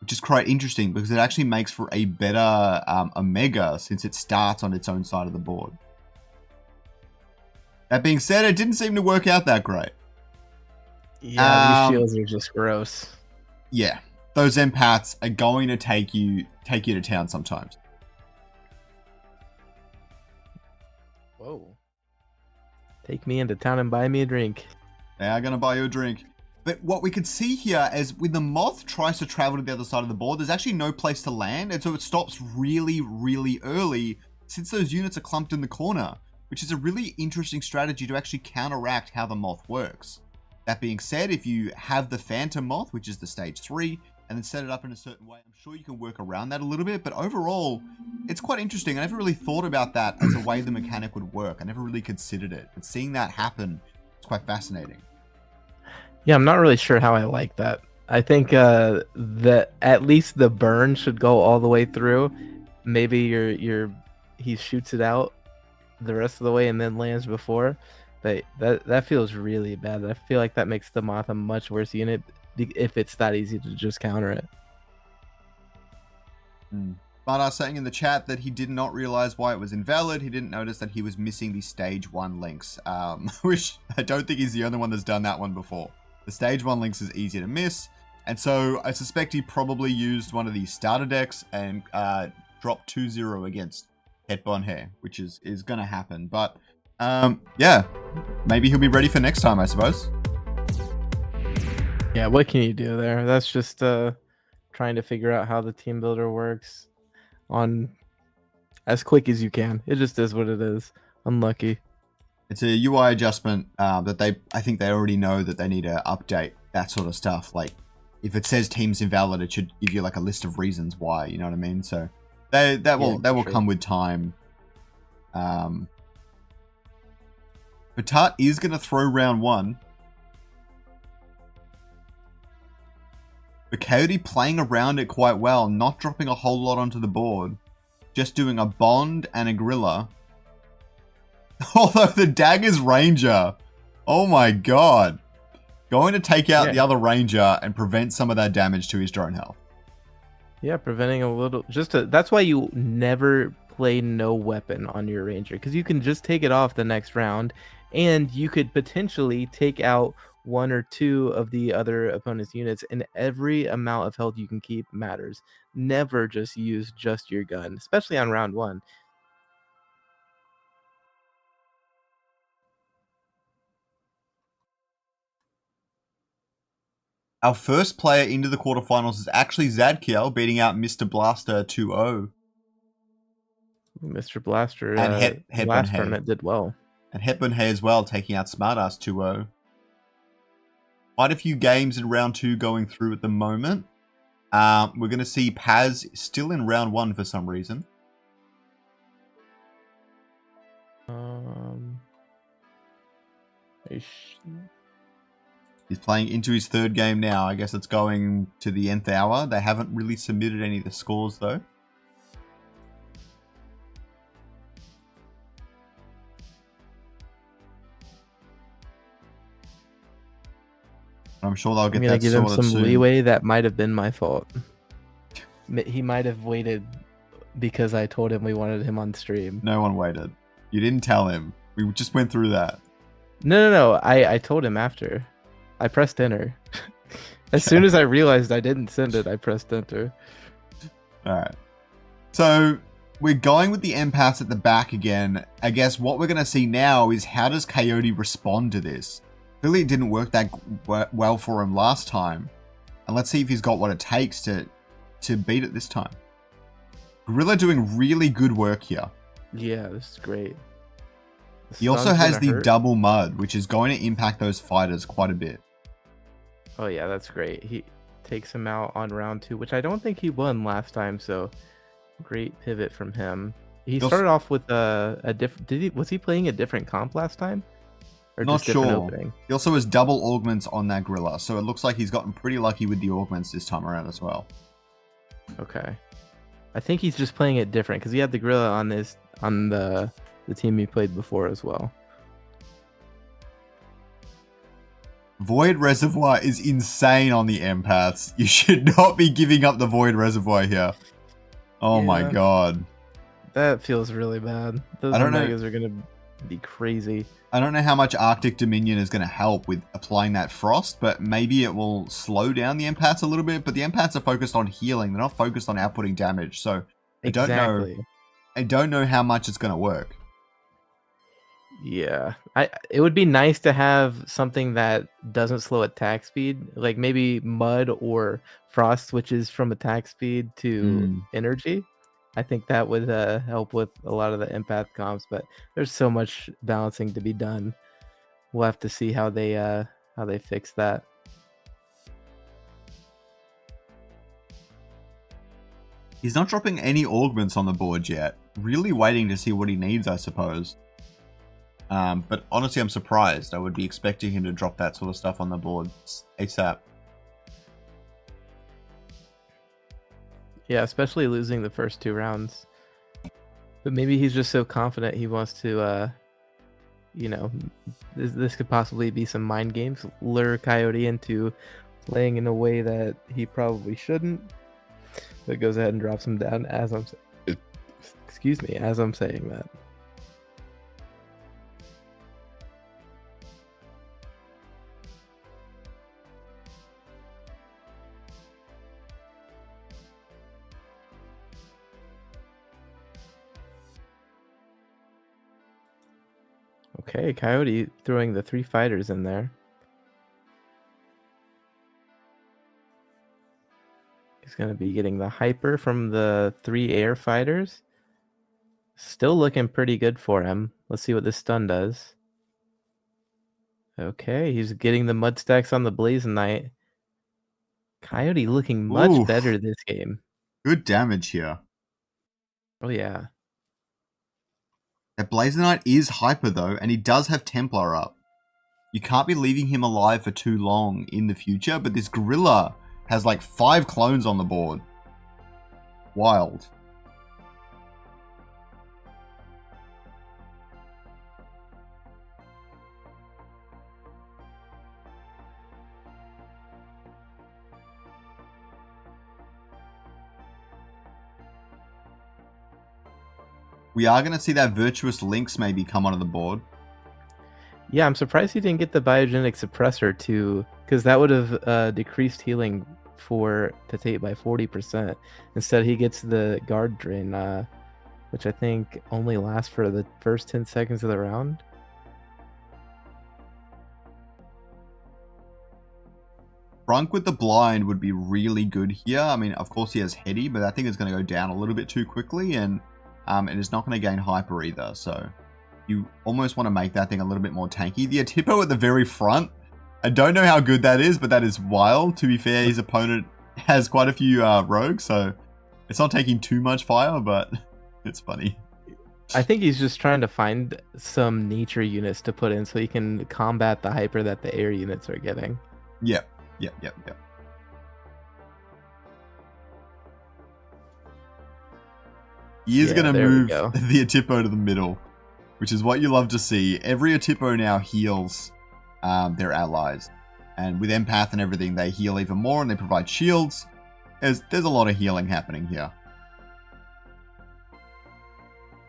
which is quite interesting because it actually makes for a better Omega since it starts on its own side of the board. That being said, it didn't seem to work out that great. Yeah, these shields are just gross. Yeah, those empaths are going to take you to town sometimes. Whoa. Take me into town and buy me a drink. They are going to buy you a drink. But what we can see here is when the Moth tries to travel to the other side of the board, there's actually no place to land. And so it stops really, really early since those units are clumped in the corner, which is a really interesting strategy to actually counteract how the Moth works. That being said, if you have the Phantom Moth, which is the stage 3, and then set it up in a certain way, I'm sure you can work around that a little bit. But overall, it's quite interesting. I never really thought about that as a way the mechanic would work. I never really considered it. But seeing that happen, it's quite fascinating. Yeah, I'm not really sure how I like that. I think that at least the burn should go all the way through. Maybe he shoots it out the rest of the way and then lands before. But that feels really bad. I feel like that makes the Moth a much worse unit if it's that easy to just counter it. Barda saying in the chat that he did not realize why it was invalid. He didn't notice that he was missing the stage 1 links, which I don't think he's the only one that's done that one before. The stage 1 links is easy to miss, and so I suspect he probably used one of the starter decks and dropped 2-0 against Headbone Hair, which is going to happen. But yeah, maybe he'll be ready for next time, I suppose. Yeah, what can you do there? That's just trying to figure out how the team builder works on as quick as you can. It just is what it is. Unlucky. It's a UI adjustment that I think they already know that they need to update that sort of stuff. Like, if it says team's invalid, it should give you like a list of reasons why. You know what I mean? So that will come with time. Batat is going to throw round 1. But Coyote playing around it quite well, not dropping a whole lot onto the board, just doing a Bond and a Gorilla. Although the Dagger's Ranger, oh my god, going to take out the other Ranger and prevent some of that damage to his drone health. Yeah, preventing a little. That's why you never play no weapon on your Ranger, because you can just take it off the next round, and you could potentially take out 1 or 2 of the other opponent's units, and every amount of health you can keep matters. Never just use just your gun, especially on round 1. Our first player into the quarterfinals is actually Zadkiel, beating out Mr. Blaster 2-0. Mr. Blaster and last tournament did well. And Headbone Hair as well, taking out Smartass 2-0. Quite a few games in round 2 going through at the moment. We're going to see Paz still in round 1 for some reason. He's playing into his 3rd game now. I guess it's going to the nth hour. They haven't really submitted any of the scores though. I'm sure they'll get that sorted soon. I'm gonna give him some leeway. That might have been my fault. He might have waited because I told him we wanted him on stream. No one waited. You didn't tell him. We just went through that. No. I told him after. I pressed enter. As soon as I realized I didn't send it, I pressed enter. Alright. So, we're going with the empaths at the back again. I guess what we're going to see now is how does Coyote respond to this? Clearly it didn't work that well for him last time. And let's see if he's got what it takes to beat it this time. Gorilla doing really good work here. Yeah, this is great. He also Stun's has gonna the hurt. double mud, which is going to impact those fighters quite a bit. Oh yeah, that's great. He takes him out on round 2, which I don't think he won last time, so great pivot from him. He He also, started off with a different. Was he playing a different comp last time, or not just different sure. opening? He also has double augments on that gorilla, so it looks like he's gotten pretty lucky with the augments this time around as well. Okay, I think he's just playing it different because he had the gorilla on the team he played before as well. Void Reservoir is insane on the empaths. You should not be giving up the Void Reservoir here. Oh my Yeah. god. That feels really bad. Those I don't know. Omegas are gonna be crazy. I don't know how much Arctic Dominion is going to help with applying that frost, but maybe it will slow down the empaths a little bit. But the empaths are focused on healing; they're not focused on outputting damage. So I don't know how much it's going to work. Yeah, it would be nice to have something that doesn't slow attack speed, like maybe Mud or Frost switches from attack speed to energy. I think that would help with a lot of the empath comps, but there's so much balancing to be done. We'll have to see how they fix that. He's not dropping any augments on the board yet. Really waiting to see what he needs, I suppose. But honestly, I'm surprised. I would be expecting him to drop that sort of stuff on the board ASAP. Yeah, especially losing the first 2 rounds. But maybe he's just so confident he wants to, this could possibly be some mind games, lure Coyote into playing in a way that he probably shouldn't. But goes ahead and drops him down as I'm saying that. Okay, Coyote throwing the 3 fighters in there. He's going to be getting the hyper from the 3 air fighters. Still looking pretty good for him. Let's see what this stun does. Okay, he's getting the mud stacks on the Blazing Knight. Coyote looking much better this game. Good damage here. Oh yeah. That Blazing Knight is hyper though, and he does have Templar up. You can't be leaving him alive for too long in the future, but this gorilla has like 5 clones on the board. Wild. We are going to see that Virtuous Lynx maybe come onto the board. Yeah, I'm surprised he didn't get the biogenic suppressor too, because that would have decreased healing for Tate by 40%. Instead, he gets the guard drain, which I think only lasts for the first 10 seconds of the round. Brunk with the blind would be really good here. I mean, of course he has Heady, but I think it's going to go down a little bit too quickly, and it is not going to gain hyper either, so you almost want to make that thing a little bit more tanky. The Atippo at the very front, I don't know how good that is, but that is wild. To be fair, his opponent has quite a few rogues, so it's not taking too much fire, but it's funny. I think he's just trying to find some nature units to put in so he can combat the hyper that the air units are getting. Yep. He is going to move the Atippo to the middle, which is what you love to see. Every Atippo now heals their allies. And with Empath and everything, they heal even more and they provide shields. There's a lot of healing happening here.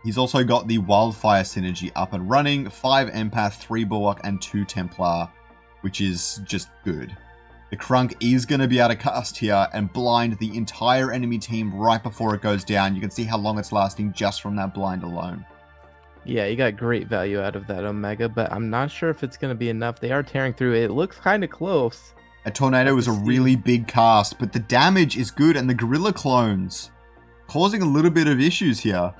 He's also got the Wildfire synergy up and running. 5 Empath, 3 Bulwark, and 2 Templar, which is just good. The Crunk is going to be able to cast here and blind the entire enemy team right before it goes down. You can see how long it's lasting just from that blind alone. Yeah, you got great value out of that Omega, but I'm not sure if it's going to be enough. They are tearing through it. It looks kind of close. A Tornado is a really big cast, but the damage is good, and the Gorilla clones causing a little bit of issues here.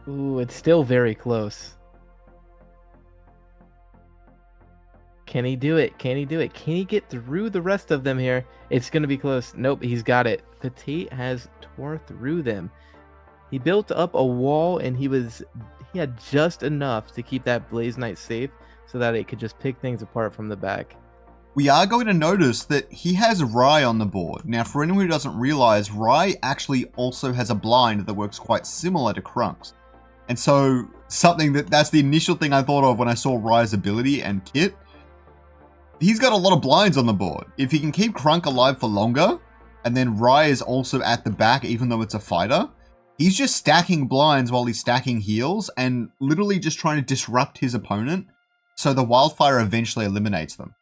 Ooh, it's still very close. Can he do it? Can he do it? Can he get through the rest of them here? It's going to be close. Nope, he's got it. Petite has tore through them. He built up a wall, and he had just enough to keep that Blaze Knight safe so that it could just pick things apart from the back. We are going to notice that he has Rye on the board. Now, for anyone who doesn't realize, Rye actually also has a blind that works quite similar to Crunk's. And so, that's the initial thing I thought of when I saw Rye's ability and kit. He's got a lot of blinds on the board. If he can keep Crunk alive for longer, and then Rye is also at the back even though it's a fighter, he's just stacking blinds while he's stacking heals and literally just trying to disrupt his opponent so the wildfire eventually eliminates them.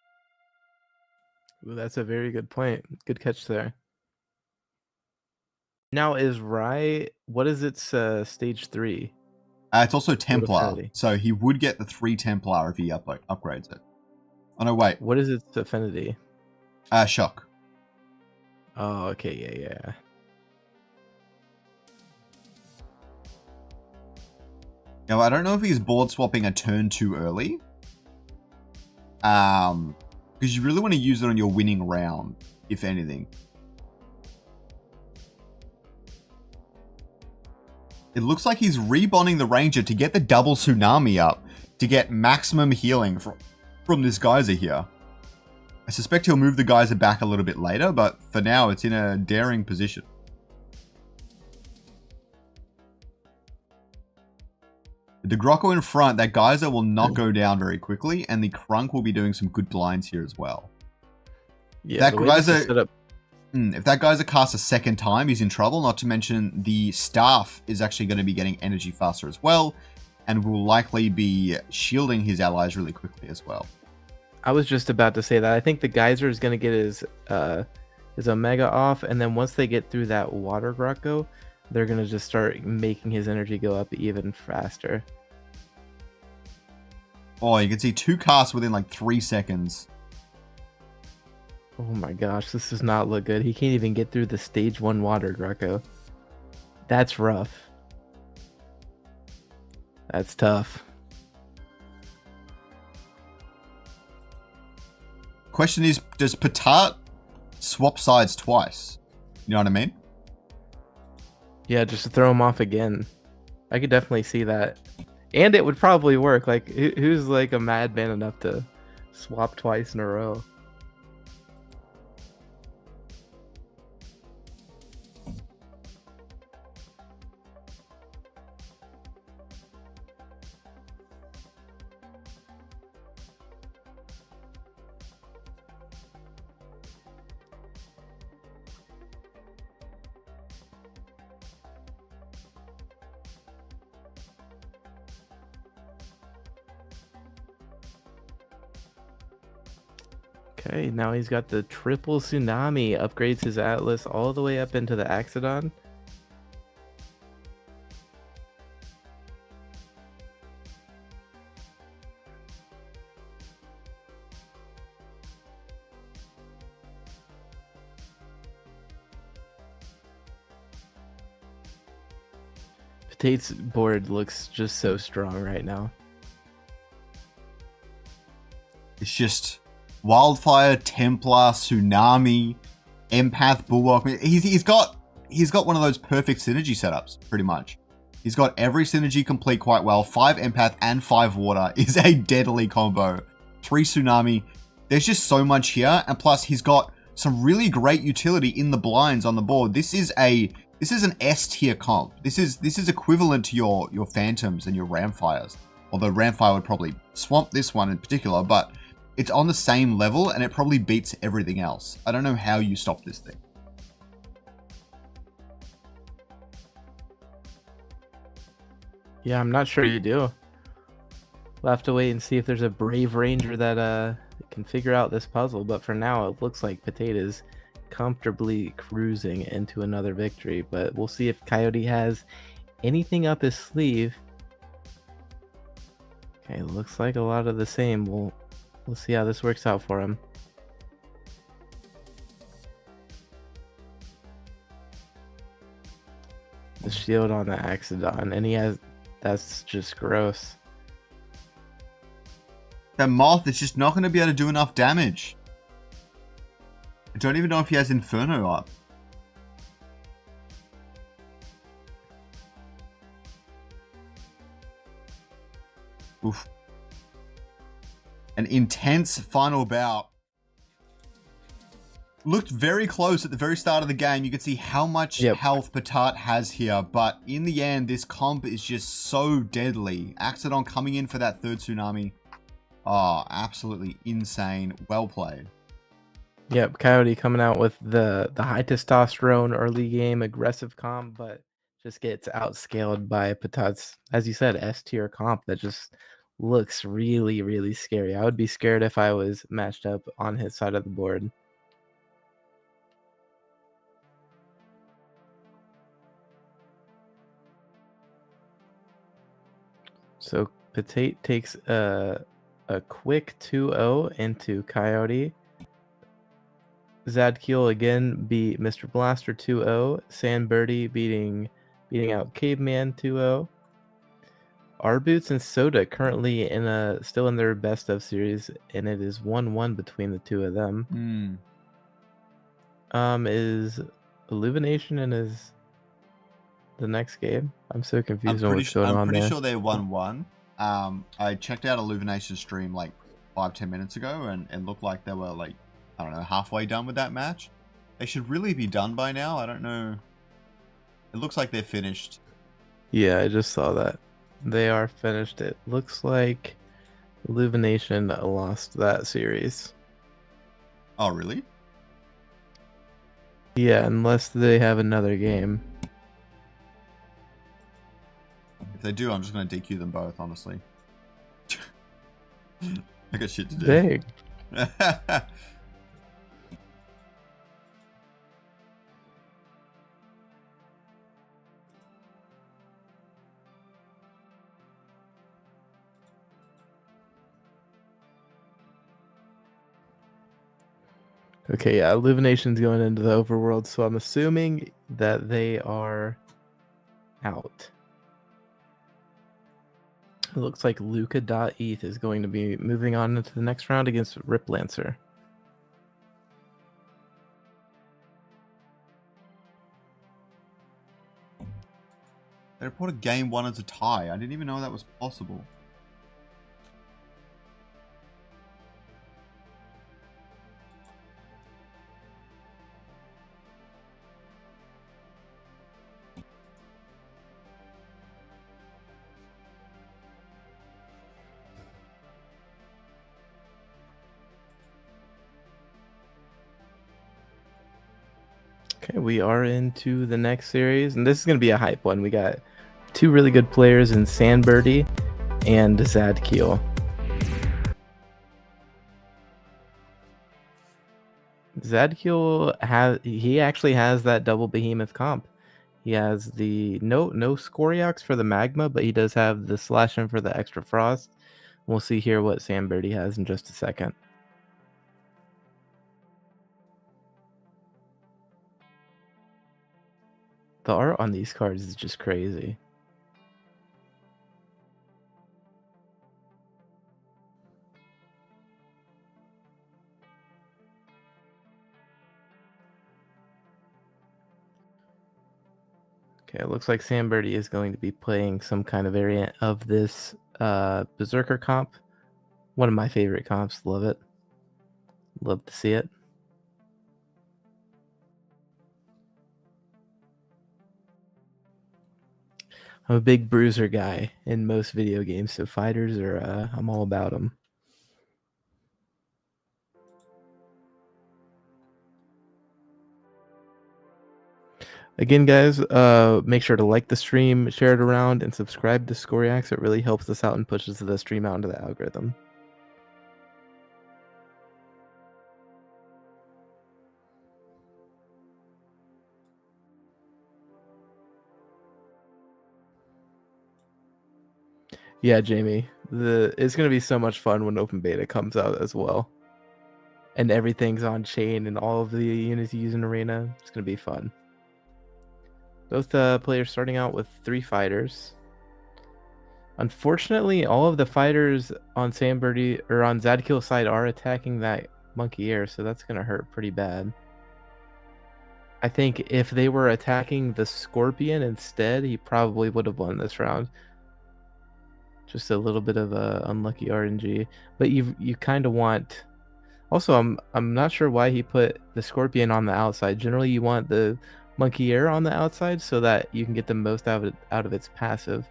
Ooh, that's a very good point. Good catch there. Now is Rye, what is its stage 3? It's also Templar, so he would get the 3 Templar if he upgrades it. Oh no, wait. What is its affinity? Shock. Oh, okay, yeah. Now, I don't know if he's board swapping a turn too early. Because you really want to use it on your winning round, if anything. It looks like he's rebonding the Ranger to get the double Tsunami up, to get maximum healing from this Geyser here. I suspect he'll move the Geyser back a little bit later, but for now, it's in a daring position. The Grocko in front, that Geyser will not go down very quickly, and the Crunk will be doing some good blinds here as well. Yeah, that Geyser, if that Geyser casts a second time, he's in trouble, not to mention the Staff is actually going to be getting energy faster as well, and will likely be shielding his allies really quickly as well. I was just about to say that. I think the Geyser is going to get his Omega off, and then once they get through that Water Grocko, they're going to just start making his energy go up even faster. Oh, you can see 2 casts within like 3 seconds. Oh my gosh, this does not look good. He can't even get through the stage 1 Water Grocko. That's rough. That's tough. Question is, does Petite swap sides twice? You know what I mean? Yeah, just to throw him off again. I could definitely see that. And it would probably work. Like, who's like a madman enough to swap twice in a row? Okay, now he's got the triple Tsunami, upgrades his Atlas all the way up into the Axodon. Petite's board looks just so strong right now. It's just Wildfire, Templar, Tsunami, Empath, Bulwark. He's got one of those perfect synergy setups, pretty much. He's got every synergy complete quite well. 5 Empath and 5 Water is a deadly combo. 3 Tsunami. There's just so much here, and plus he's got some really great utility in the blinds on the board. This is an S tier comp. This is equivalent to your Phantoms and your Ramfires. Although Ramfire would probably swamp this one in particular, but it's on the same level and it probably beats everything else. I don't know how you stop this thing. Yeah, I'm not sure you do. We'll have to wait and see if there's a brave ranger that can figure out this puzzle. But for now, it looks like Petite is comfortably cruising into another victory. But we'll see if Coyote has anything up his sleeve. Okay, looks like a lot of the same. We'll see how this works out for him. The shield on the Axodon, and he has... That's just gross. That Moth is just not going to be able to do enough damage. I don't even know if he has Inferno up. Oof. An intense final bout. Looked very close at the very start of the game. You could see how much health Patat has here, but in the end, this comp is just so deadly. Axodon coming in for that third Tsunami. Oh, absolutely insane. Well played. Yep, Coyote coming out with the high testosterone early game aggressive comp, but just gets outscaled by Patat's, as you said, S tier comp that just looks really, really scary. I would be scared if I was matched up on his side of the board. So Patate takes a quick 2-0 into Coyote. Zadkiel again beat Mr. Blaster 2-0. Sandbirdie beating out Caveman 2-0. Arboots and Soda currently still in their best of series, and it is 1-1 between the two of them. Is Illumination in the next game? I'm so confused on what's going on there. I'm pretty sure they're 1-1. I checked out Illumination's stream like 5-10 minutes ago, and it looked like they were like, I don't know, halfway done with that match. They should really be done by now. I don't know. It looks like they're finished. Yeah, I just saw that. They are finished. It looks like Illumination lost that series. Oh, really? Yeah, unless they have another game. If they do, I'm just going to DQ them both, honestly. I got shit to do. Dang. Okay, yeah, Illumination's going into the overworld, so I'm assuming that they are out. It looks like Luca.eth is going to be moving on into the next round against Rip Lancer. They reported game 1 as a tie. I didn't even know that was possible. Okay, we are into the next series, and this is going to be a hype one. We got two really good players in Sandbirdie and Zadkiel. Zadkiel actually has that double behemoth comp. He has the no Scoriox for the magma, but he does have the slash in for the extra frost. We'll see here what Sandbirdie has in just a second. The art on these cards is just crazy. Okay, it looks like Sandbirdie is going to be playing some kind of variant of this Berserker comp. One of my favorite comps. Love it. Love to see it. I'm a big bruiser guy in most video games, so fighters are I'm all about them. Again, guys, make sure to like the stream, share it around, and subscribe to Scoriax. It really helps us out and pushes the stream out into the algorithm. Yeah, Jamie, it's gonna be so much fun when open beta comes out as well, and everything's on chain and all of the units you use in arena. It's gonna be fun. Both players starting out with 3 fighters. Unfortunately, all of the fighters on Sam Birdie or on Zadkill's side are attacking that monkey air, so that's gonna hurt pretty bad. I think if they were attacking the scorpion instead, he probably would have won this round. Just a little bit of unlucky RNG, but you kind of want. Also, I'm not sure why he put the scorpion on the outside. Generally, you want the monkey air on the outside so that you can get the most out of its passive.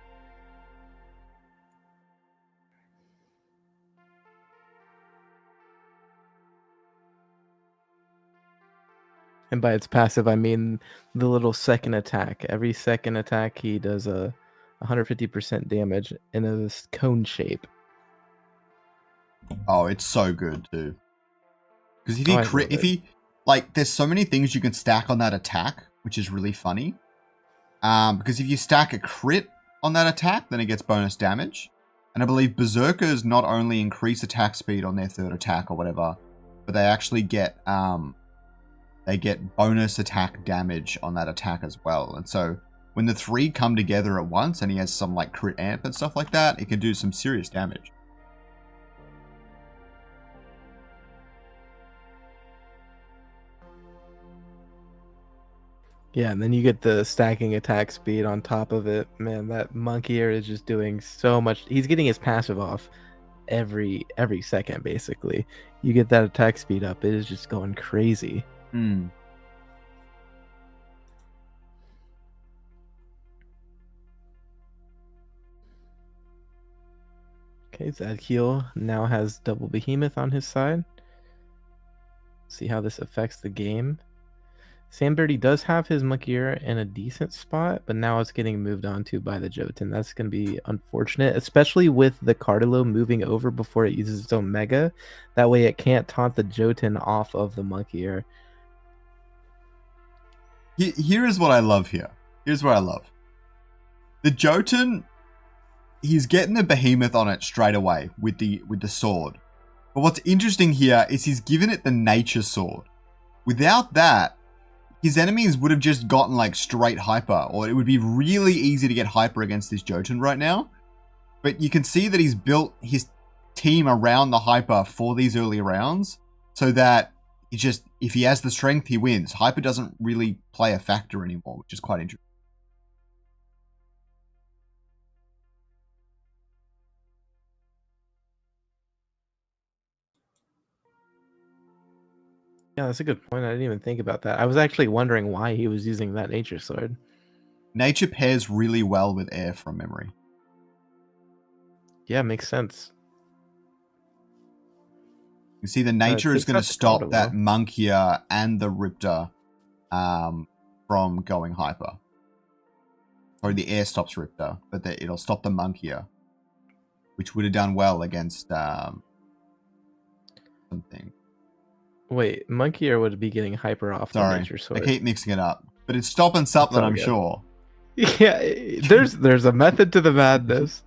And by its passive, I mean the little second attack. Every second attack, he does a 150% damage in a cone shape. Oh, it's so good too. Because if Oh, he I crit, love if it. he like, there's so many things you can stack on that attack, which is really funny. Because if you stack a crit on that attack, then it gets bonus damage. And I believe berserkers not only increase attack speed on their third attack or whatever, but they actually get bonus attack damage on that attack as well. And so when the three come together at once and he has some like crit amp and stuff like that, it can do some serious damage. Yeah, and then you get the stacking attack speed on top of it. Man, that monkey air is just doing so much. He's getting his passive off every second, basically. You get that attack speed up, it is just going crazy. Hmm. Okay, Zadkiel now has double behemoth on his side. See how this affects the game. Sam Birdie does have his monkey ear in a decent spot, but now it's getting moved on to by the Jotun. That's going to be unfortunate, especially with the Cardillo moving over before it uses its own mega. That way it can't taunt the Jotun off of the monkey ear. Here is what I love here. Here's what I love. The Jotun, he's getting the behemoth on it straight away with the sword. But what's interesting here is he's given it the nature sword. Without that, his enemies would have just gotten like straight hyper, or it would be really easy to get hyper against this Jotun right now. But you can see that he's built his team around the hyper for these early rounds, so that he just, if he has the strength, he wins. Hyper doesn't really play a factor anymore, which is quite interesting. Yeah, that's a good point. I didn't even think about that. I was actually wondering why he was using that nature sword. Nature pairs really well with air from memory. Yeah, makes sense. You see, the nature is going to stop that Monkia and the Riptor from going hyper. Or the air stops Riptor, but it'll stop the Monkia, which would have done well against something. Wait, monkey ear would be getting hyper off the nature sword. I keep mixing it up, but it's stopping something, I'm sure. Yeah, there's a method to the madness.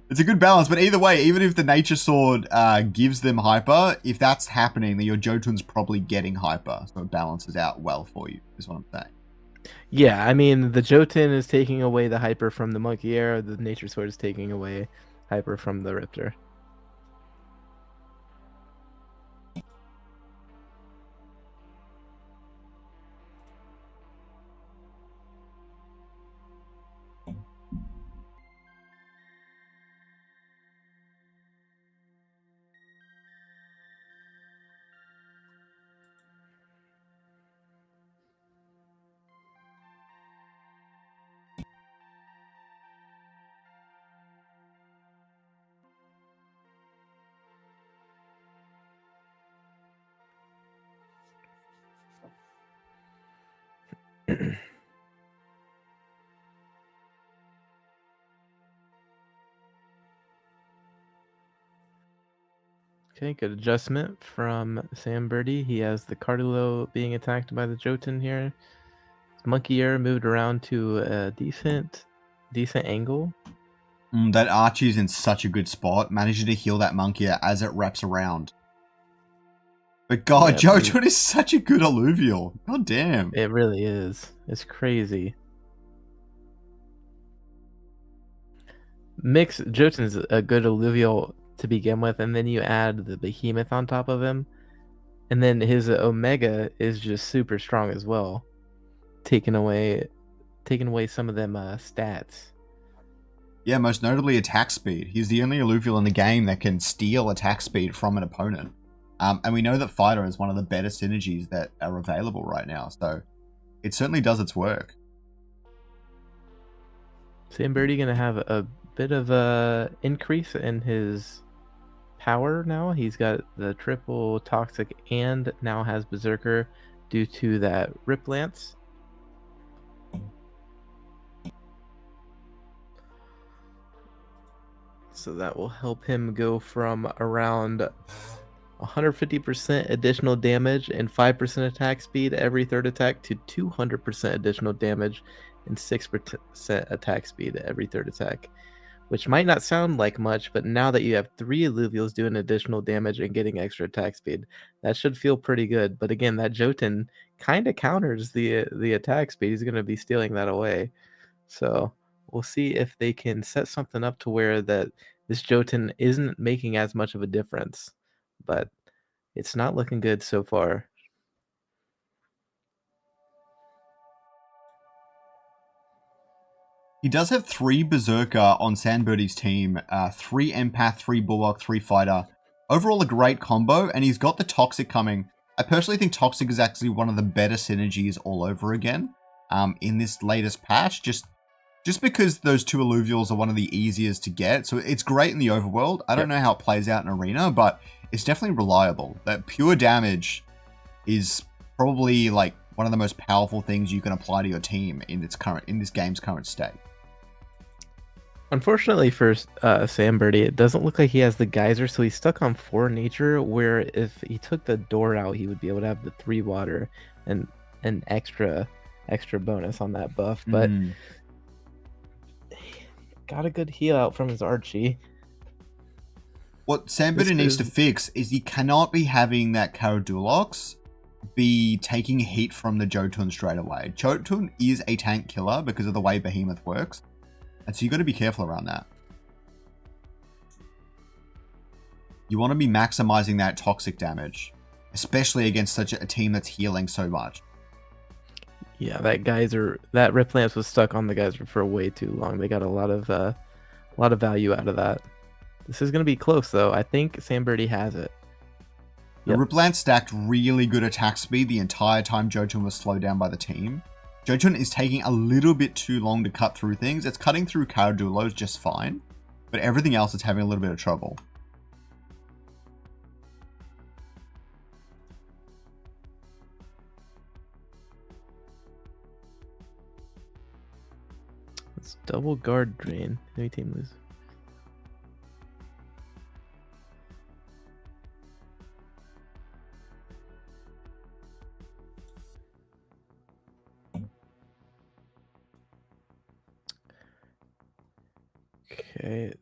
It's a good balance, but either way, even if the nature sword gives them hyper, if that's happening, then your Jotun's probably getting hyper, so it balances out well for you, is what I'm saying. Yeah, I mean, the Jotun is taking away the hyper from the monkey air, the nature sword is taking away hyper from the Riptor. Okay, good adjustment from Sam Birdie. He has the Cardillo being attacked by the Jotun here. Monkey Air moved around to a decent angle. That Archie's in such a good spot, managing to heal that Monkey as it wraps around. But God, yeah, Jotun is such a good Illuvial. God damn. It really is. It's crazy. Mix Jotun's a good alluvial to begin with, and then you add the behemoth on top of him, and then his omega is just super strong as well, taking away some of them stats. Yeah, most notably attack speed. He's the only Illuvial in the game that can steal attack speed from an opponent. And we know that Fighter is one of the better synergies that are available right now, so it certainly does its work. Sam Birdie gonna have a bit of a increase in his power now. He's got the triple toxic and now has Berserker due to that Rip Lance. So that will help him go from around 150% additional damage and 5% attack speed every third attack to 200% additional damage and 6% attack speed every third attack, which might not sound like much, but now that you have 3 Illuvials doing additional damage and getting extra attack speed, that should feel pretty good. But again, that Jotun kind of counters the attack speed. He's going to be stealing that away. So we'll see if they can set something up to where that this Jotun isn't making as much of a difference, but it's not looking good so far. He does have 3 Berserker on Sandbirdie's team, 3 Empath, 3 Bulwark, 3 Fighter. Overall a great combo, and he's got the Toxic coming. I personally think Toxic is actually one of the better synergies all over again in this latest patch, just because those 2 Illuvials are one of the easiest to get. So it's great in the overworld. I don't know how it plays out in Arena, but it's definitely reliable. That pure damage is probably like one of the most powerful things you can apply to your team in this game's current state. Unfortunately for Sam Birdie, it doesn't look like he has the geyser, so he's stuck on 4 nature, where if he took the door out, he would be able to have the 3 water and an extra bonus on that buff. But got a good heal out from his Archie. What Sam Birdie needs to fix is he cannot be having that Caradulox be taking heat from the Jotun straight away. Jotun is a tank killer because of the way Behemoth works. And so you got to be careful around that. You want to be maximizing that toxic damage, especially against such a team that's healing so much. Yeah, that Rip Lance was stuck on the geyser for way too long. They got a lot of value out of that. This is going to be close though. I think Sam Birdie has it. The Rip Lance stacked really good attack speed the entire time Jotun was slowed down by the team. Jotun is taking a little bit too long to cut through things. It's cutting through Caradulos just fine, but everything else is having a little bit of trouble. It's double guard drain. Any team lose. Okay.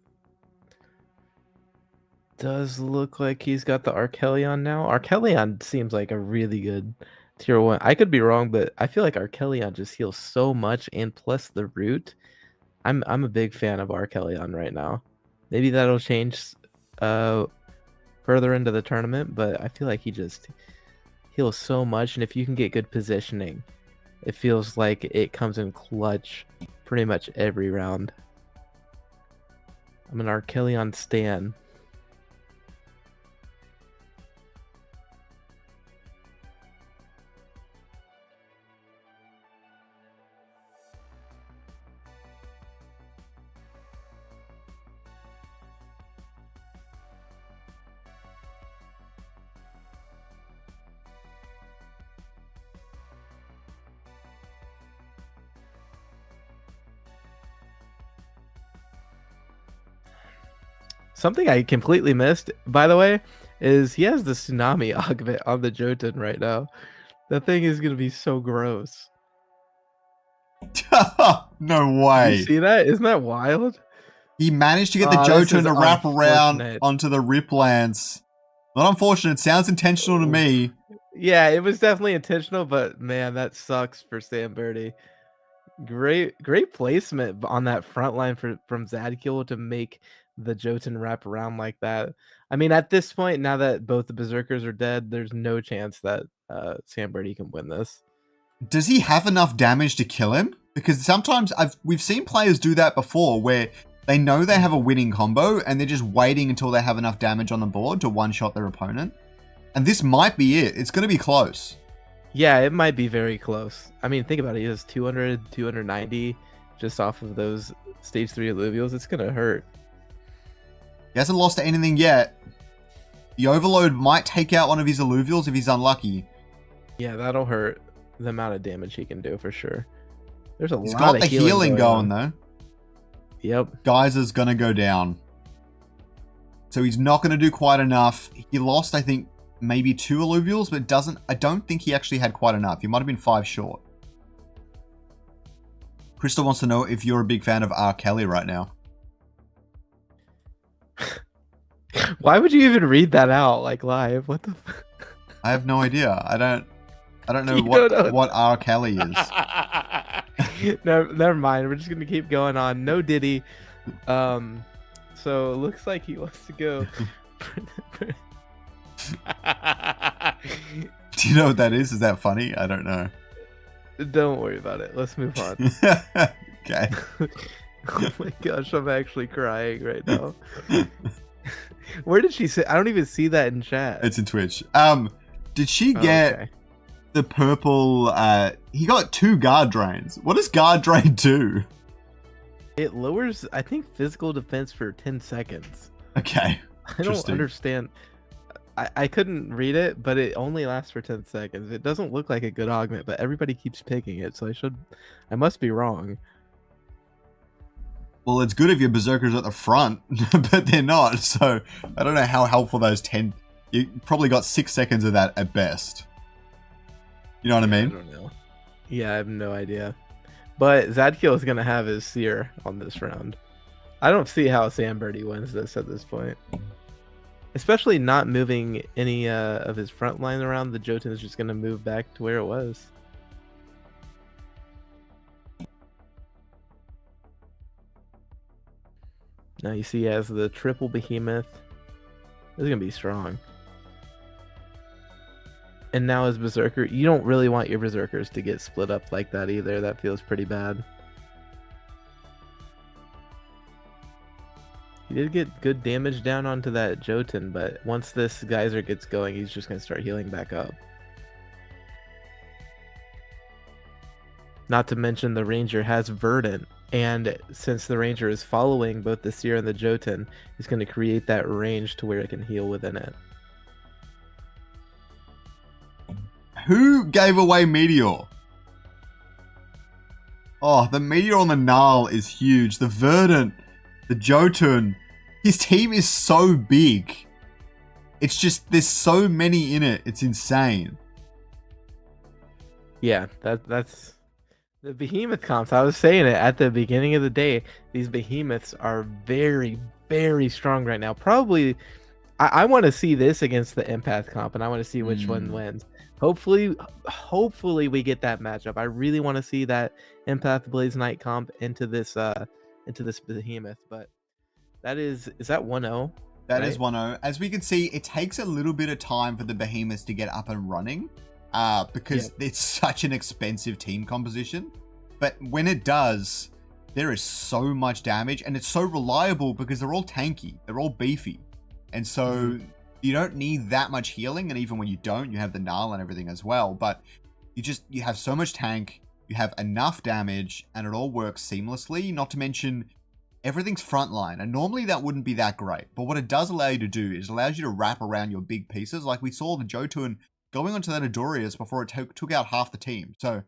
Does look like he's got the Archelion now. Archelion seems like a really good tier 1. I could be wrong, but I feel like Archelion just heals so much, and plus the root. I'm a big fan of Archelion right now. Maybe that'll change further into the tournament, but I feel like he just heals so much, and if you can get good positioning, it feels like it comes in clutch pretty much every round. I'm an Archelion stan. Something I completely missed, by the way, is he has the tsunami augment on the Jotun right now. That thing is gonna be so gross. No way. You see that? Isn't that wild? He managed to get the Jotun to wrap around onto the Rip Lance. Not unfortunate. Sounds intentional to me. Yeah, it was definitely intentional, but man, that sucks for Sam Birdie. Great placement on that front line from Zadkiel to make the Jotun wrap around like that. I mean, at this point, now that both the Berserkers are dead, there's no chance that Sam Brady can win this. Does he have enough damage to kill him? Because sometimes we've seen players do that before where they know they have a winning combo and they're just waiting until they have enough damage on the board to one-shot their opponent. And this might be it. It's going to be close. Yeah, it might be very close. I mean, think about it. He has 200, 290 just off of those stage 3 Illuvials. It's going to hurt. He hasn't lost to anything yet. The Overload might take out one of his Illuvials if he's unlucky. Yeah, that'll hurt the amount of damage he can do for sure. There's a He's lot got of the healing going though. Yep. Geyser's going to go down. So he's not going to do quite enough. He lost, I think, maybe 2 Illuvials, but I don't think he actually had quite enough. He might have been 5 short. Crystal wants to know if you're a big fan of R. Kelly right now. Why would you even read that out like live? What the I have no idea. I don't know what R. Kelly is. No, never mind. We're just gonna keep going on. No Diddy. So it looks like he wants to go. Do you know what that is? Is that funny? I don't know. Don't worry about it. Let's move on. Okay. Oh my gosh, I'm actually crying right now. Where did she say? I don't even see that in chat. It's in Twitch. Did she get the purple? He got 2 guard drains. What does guard drain do? It lowers, I think, physical defense for 10 seconds. Okay. I don't understand. I couldn't read it, but it only lasts for 10 seconds. It doesn't look like a good augment, but everybody keeps picking it, so I must be wrong. Well, it's good if your Berserkers at the front, but they're not, so I don't know how helpful those 10... You probably got 6 seconds of that at best. You know what I mean? I don't know. Yeah, I have no idea. But Zadkiel is going to have his Seer on this round. I don't see how Sam Birdie wins this at this point. Especially not moving any of his front line around. The Jotun is just going to move back to where it was. Now you see he has the triple behemoth. This is going to be strong. And now his Berserker. You don't really want your Berserkers to get split up like that either. That feels pretty bad. He did get good damage down onto that Jotun, but once this Geyser gets going, he's just going to start healing back up. Not to mention the Ranger has Verdant, and since the Ranger is following both the Seer and the Jotun, he's going to create that range to where it can heal within it. Who gave away Meteor? Oh, the Meteor on the Gnarl is huge. The Verdant, the Jotun, his team is so big. It's just, there's so many in it. It's insane. Yeah, that's the behemoth comps. I was saying it at the beginning of the day. These behemoths are very, very strong right now. Probably, I want to see this against the empath comp, and I want to see which one wins. Hopefully we get that matchup. I really want to see that empath Blaze Knight comp into this behemoth. But is that 1-0? That is 1-0. As we can see, it takes a little bit of time for the behemoths to get up and running. Because it's such an expensive team composition. But when it does, there is so much damage, and it's so reliable because they're all tanky, they're all beefy, and so you don't need that much healing. And even when you don't, you have the Gnarl and everything as well. But you have so much tank, you have enough damage, and it all works seamlessly. Not to mention, everything's frontline, and normally that wouldn't be that great. But what it does allow you to do is it allows you to wrap around your big pieces, like we saw the Jotun going onto that Adorius before it took out half the team. So,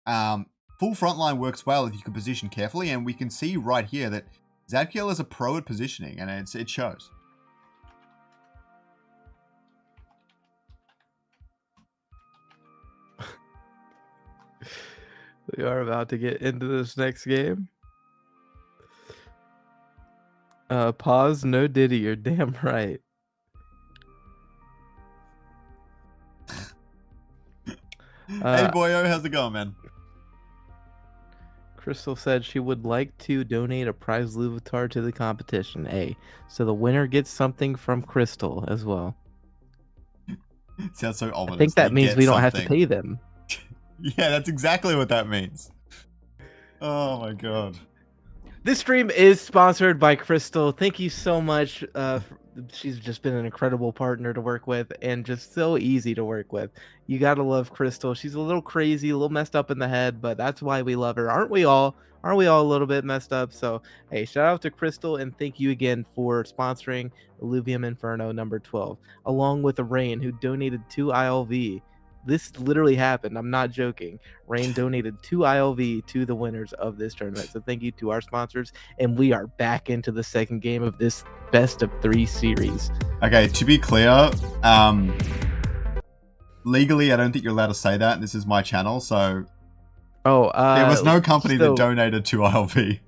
full frontline works well if you can position carefully, and we can see right here that Zadkiel is a pro at positioning, and it shows. We are about to get into this next game. Pause, no Diddy, you're damn right. Hey boyo, how's it going, man? Crystal said she would like to donate a prize Louvetar to the competition. So the winner gets something from Crystal as well. Sounds so ominous. I think that means we don't have to something. pay them. Yeah, that's exactly what that means. Oh my god. This stream is sponsored by Crystal. Thank you so much. She's just been an incredible partner to work with and just so easy to work with. You gotta love Crystal. She's a little crazy, a little messed up in the head, but that's why we love her. Aren't we all? Aren't we all a little bit messed up? So, hey, shout out to Crystal and thank you again for sponsoring Illuvium Inferno number 12, along with Rain, who donated 2 ILV. This literally happened. I'm not joking. Rain donated 2 ILV to the winners of this tournament. So thank you to our sponsors. And we are back into the second game of this best of 3 series. Okay, to be clear, legally, I don't think you're allowed to say that. This is my channel, so there was no company that donated 2 ILV.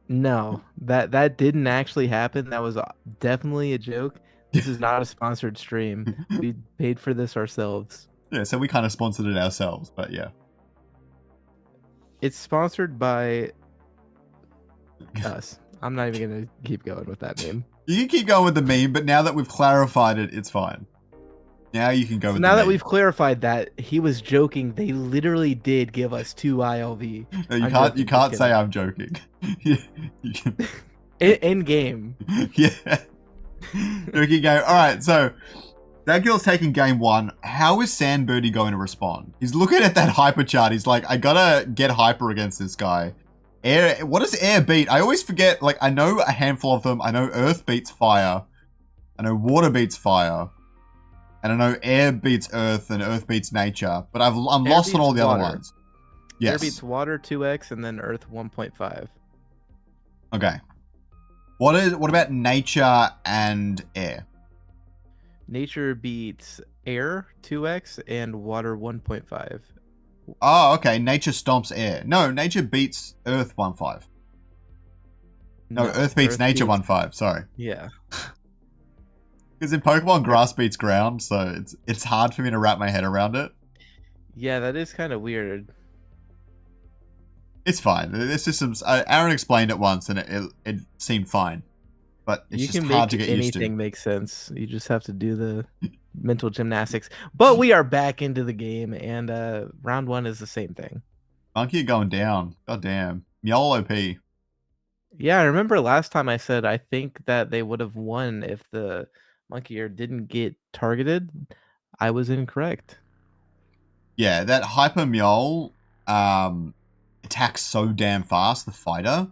No, that didn't actually happen. That was definitely a joke. This is not a sponsored stream. We paid for this ourselves. Yeah, so we kind of sponsored it ourselves, but yeah. It's sponsored by us. I'm not even going to keep going with that name. You can keep going with the meme, but now that we've clarified it, it's fine. Now you can go with the now meme. that we've clarified that, he was joking. They literally did give us 2 ILV. No, you can't say I'm joking. In game. Yeah. Joking game. Alright, so that girl's taking game 1. How is Sandbirdie going to respond? He's looking at that hyper chart. He's like, I gotta get hyper against this guy. Air. What does air beat? I always forget. Like, I know a handful of them. I know earth beats fire. I know water beats fire. And I know air beats earth and earth beats nature. But I'm lost on all the other ones. Yes. Air beats water 2x and then earth 1.5. Okay. What about nature and air? Nature beats air 2x and water 1.5. Oh, okay. Nature stomps air. No, nature beats earth 1.5. No, earth beats nature 1.5. Sorry. Yeah. Because in Pokemon, grass beats ground, so it's hard for me to wrap my head around it. Yeah, that is kind of weird. It's fine. It's just some. Aaron explained it once, and it seemed fine. But it's just hard to get used to. Anything makes sense. You just have to do the mental gymnastics. But we are back into the game, and round 1 is the same thing. Monkey going down. God damn. Meowl OP. Yeah, I remember last time I said I think that they would have won if the monkey ear didn't get targeted. I was incorrect. Yeah, that hyper Meowl attacks so damn fast, the fighter.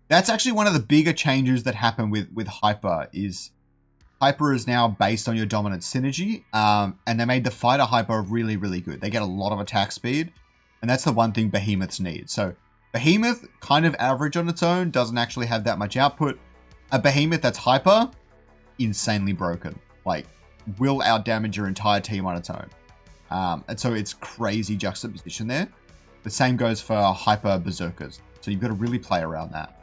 That's actually one of the bigger changes that happen with Hyper is Hyper is now based on your dominant synergy, and they made the fighter Hyper really, really good. They get a lot of attack speed, and that's the one thing Behemoths need. So Behemoth, kind of average on its own, doesn't actually have that much output. A Behemoth that's Hyper, insanely broken. Like, will outdamage your entire team on its own. And so it's crazy juxtaposition there. The same goes for Hyper Berserkers. So you've got to really play around that.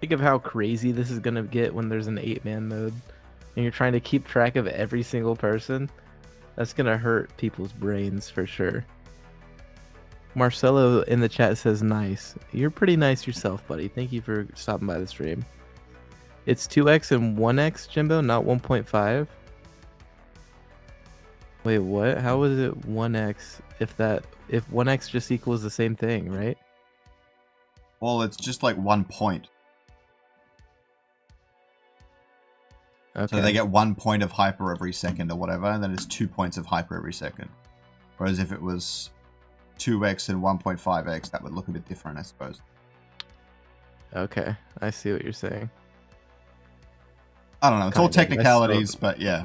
Think of how crazy this is going to get when there's an 8-man mode. And you're trying to keep track of every single person. That's going to hurt people's brains for sure. Marcelo in the chat says nice. You're pretty nice yourself, buddy. Thank you for stopping by the stream. It's 2x and 1x, Jimbo, not 1.5. Wait, what? How is it 1x if 1x just equals the same thing, right? Well, it's just like 1 point. Okay. So they get 1 point of hyper every second or whatever, and then it's 2 points of hyper every second. Whereas if it was 2x and 1.5x, that would look a bit different, I suppose. Okay, I see what you're saying. I don't know. It's all technicalities, but yeah.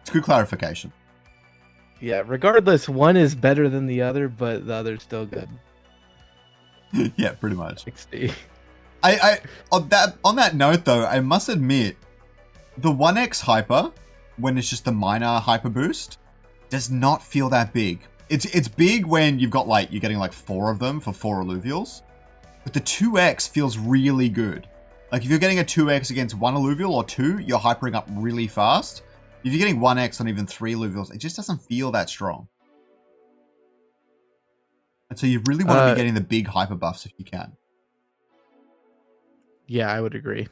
It's good clarification. Yeah, regardless, one is better than the other, but the other's still good. Yeah, pretty much. 60. On that note though, I must admit, the 1x hyper, when it's just the minor hyper boost, does not feel that big. It's big when you've got you're getting 4 of them for 4 Illuvials, but the 2x feels really good. Like if you're getting a 2x against 1 Illuvial or 2, you're hypering up really fast. If you're getting 1x on even 3 Illuvials, it just doesn't feel that strong. And so you really want to be getting the big hyper buffs if you can. Yeah, I would agree.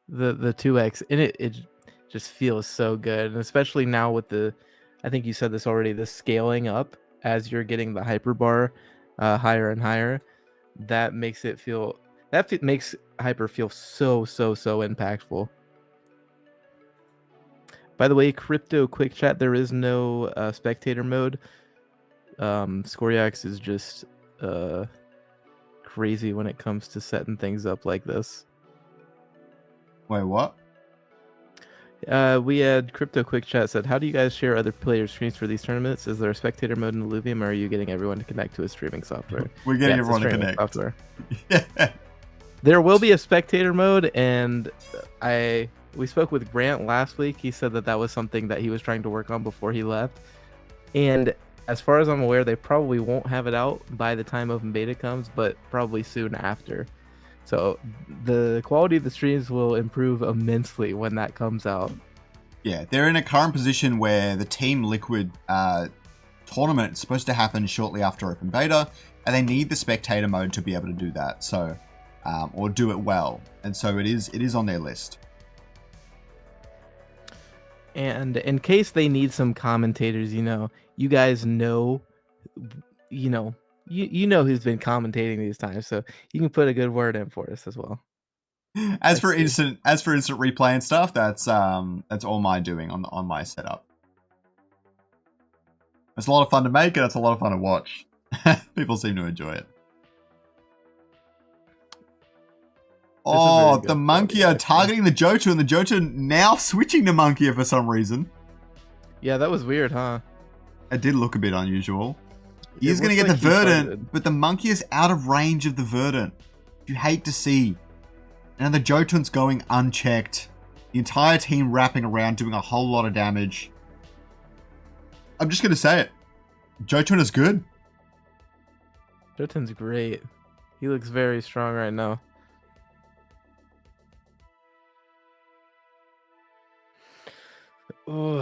The 2x, and it just feels so good, and especially now with the, I think you said this already, the scaling up as you're getting the hyper bar higher and higher, that makes it feel, makes hyper feel so impactful. By the way, crypto quick chat, there is no spectator mode. Scoryax is just crazy when it comes to setting things up like this. Wait, what? We had crypto quick chat said, how do you guys share other players' screens for these tournaments? Is there a spectator mode in Illuvium, or are you getting everyone to connect to a streaming software? We're getting everyone to connect. Software. Yeah. There will be a spectator mode, and we spoke with Grant last week. He said that was something that he was trying to work on before he left. And as far as I'm aware, they probably won't have it out by the time open beta comes, but probably soon after. So the quality of the streams will improve immensely when that comes out. Yeah, they're in a current position where the Team Liquid tournament is supposed to happen shortly after open beta, and they need the spectator mode to be able to do that. So, or do it well, and so it is on their list. And in case they need some commentators, you guys know, you know who's been commentating these times, so you can put a good word in for us as well. As for instant replay and stuff, that's all my doing on my setup. It's a lot of fun to make, and it's a lot of fun to watch. People seem to enjoy it. Oh, the Monkey are targeting the Johto, and the Johto now switching to Monkey for some reason. Yeah, that was weird, huh? It did look a bit unusual. He's going to get the Verdant, but the Monkey is out of range of the Verdant. You hate to see. And the Jotun's going unchecked. The entire team wrapping around, doing a whole lot of damage. I'm just going to say it. Jotun is good. Jotun's great. He looks very strong right now. Oh,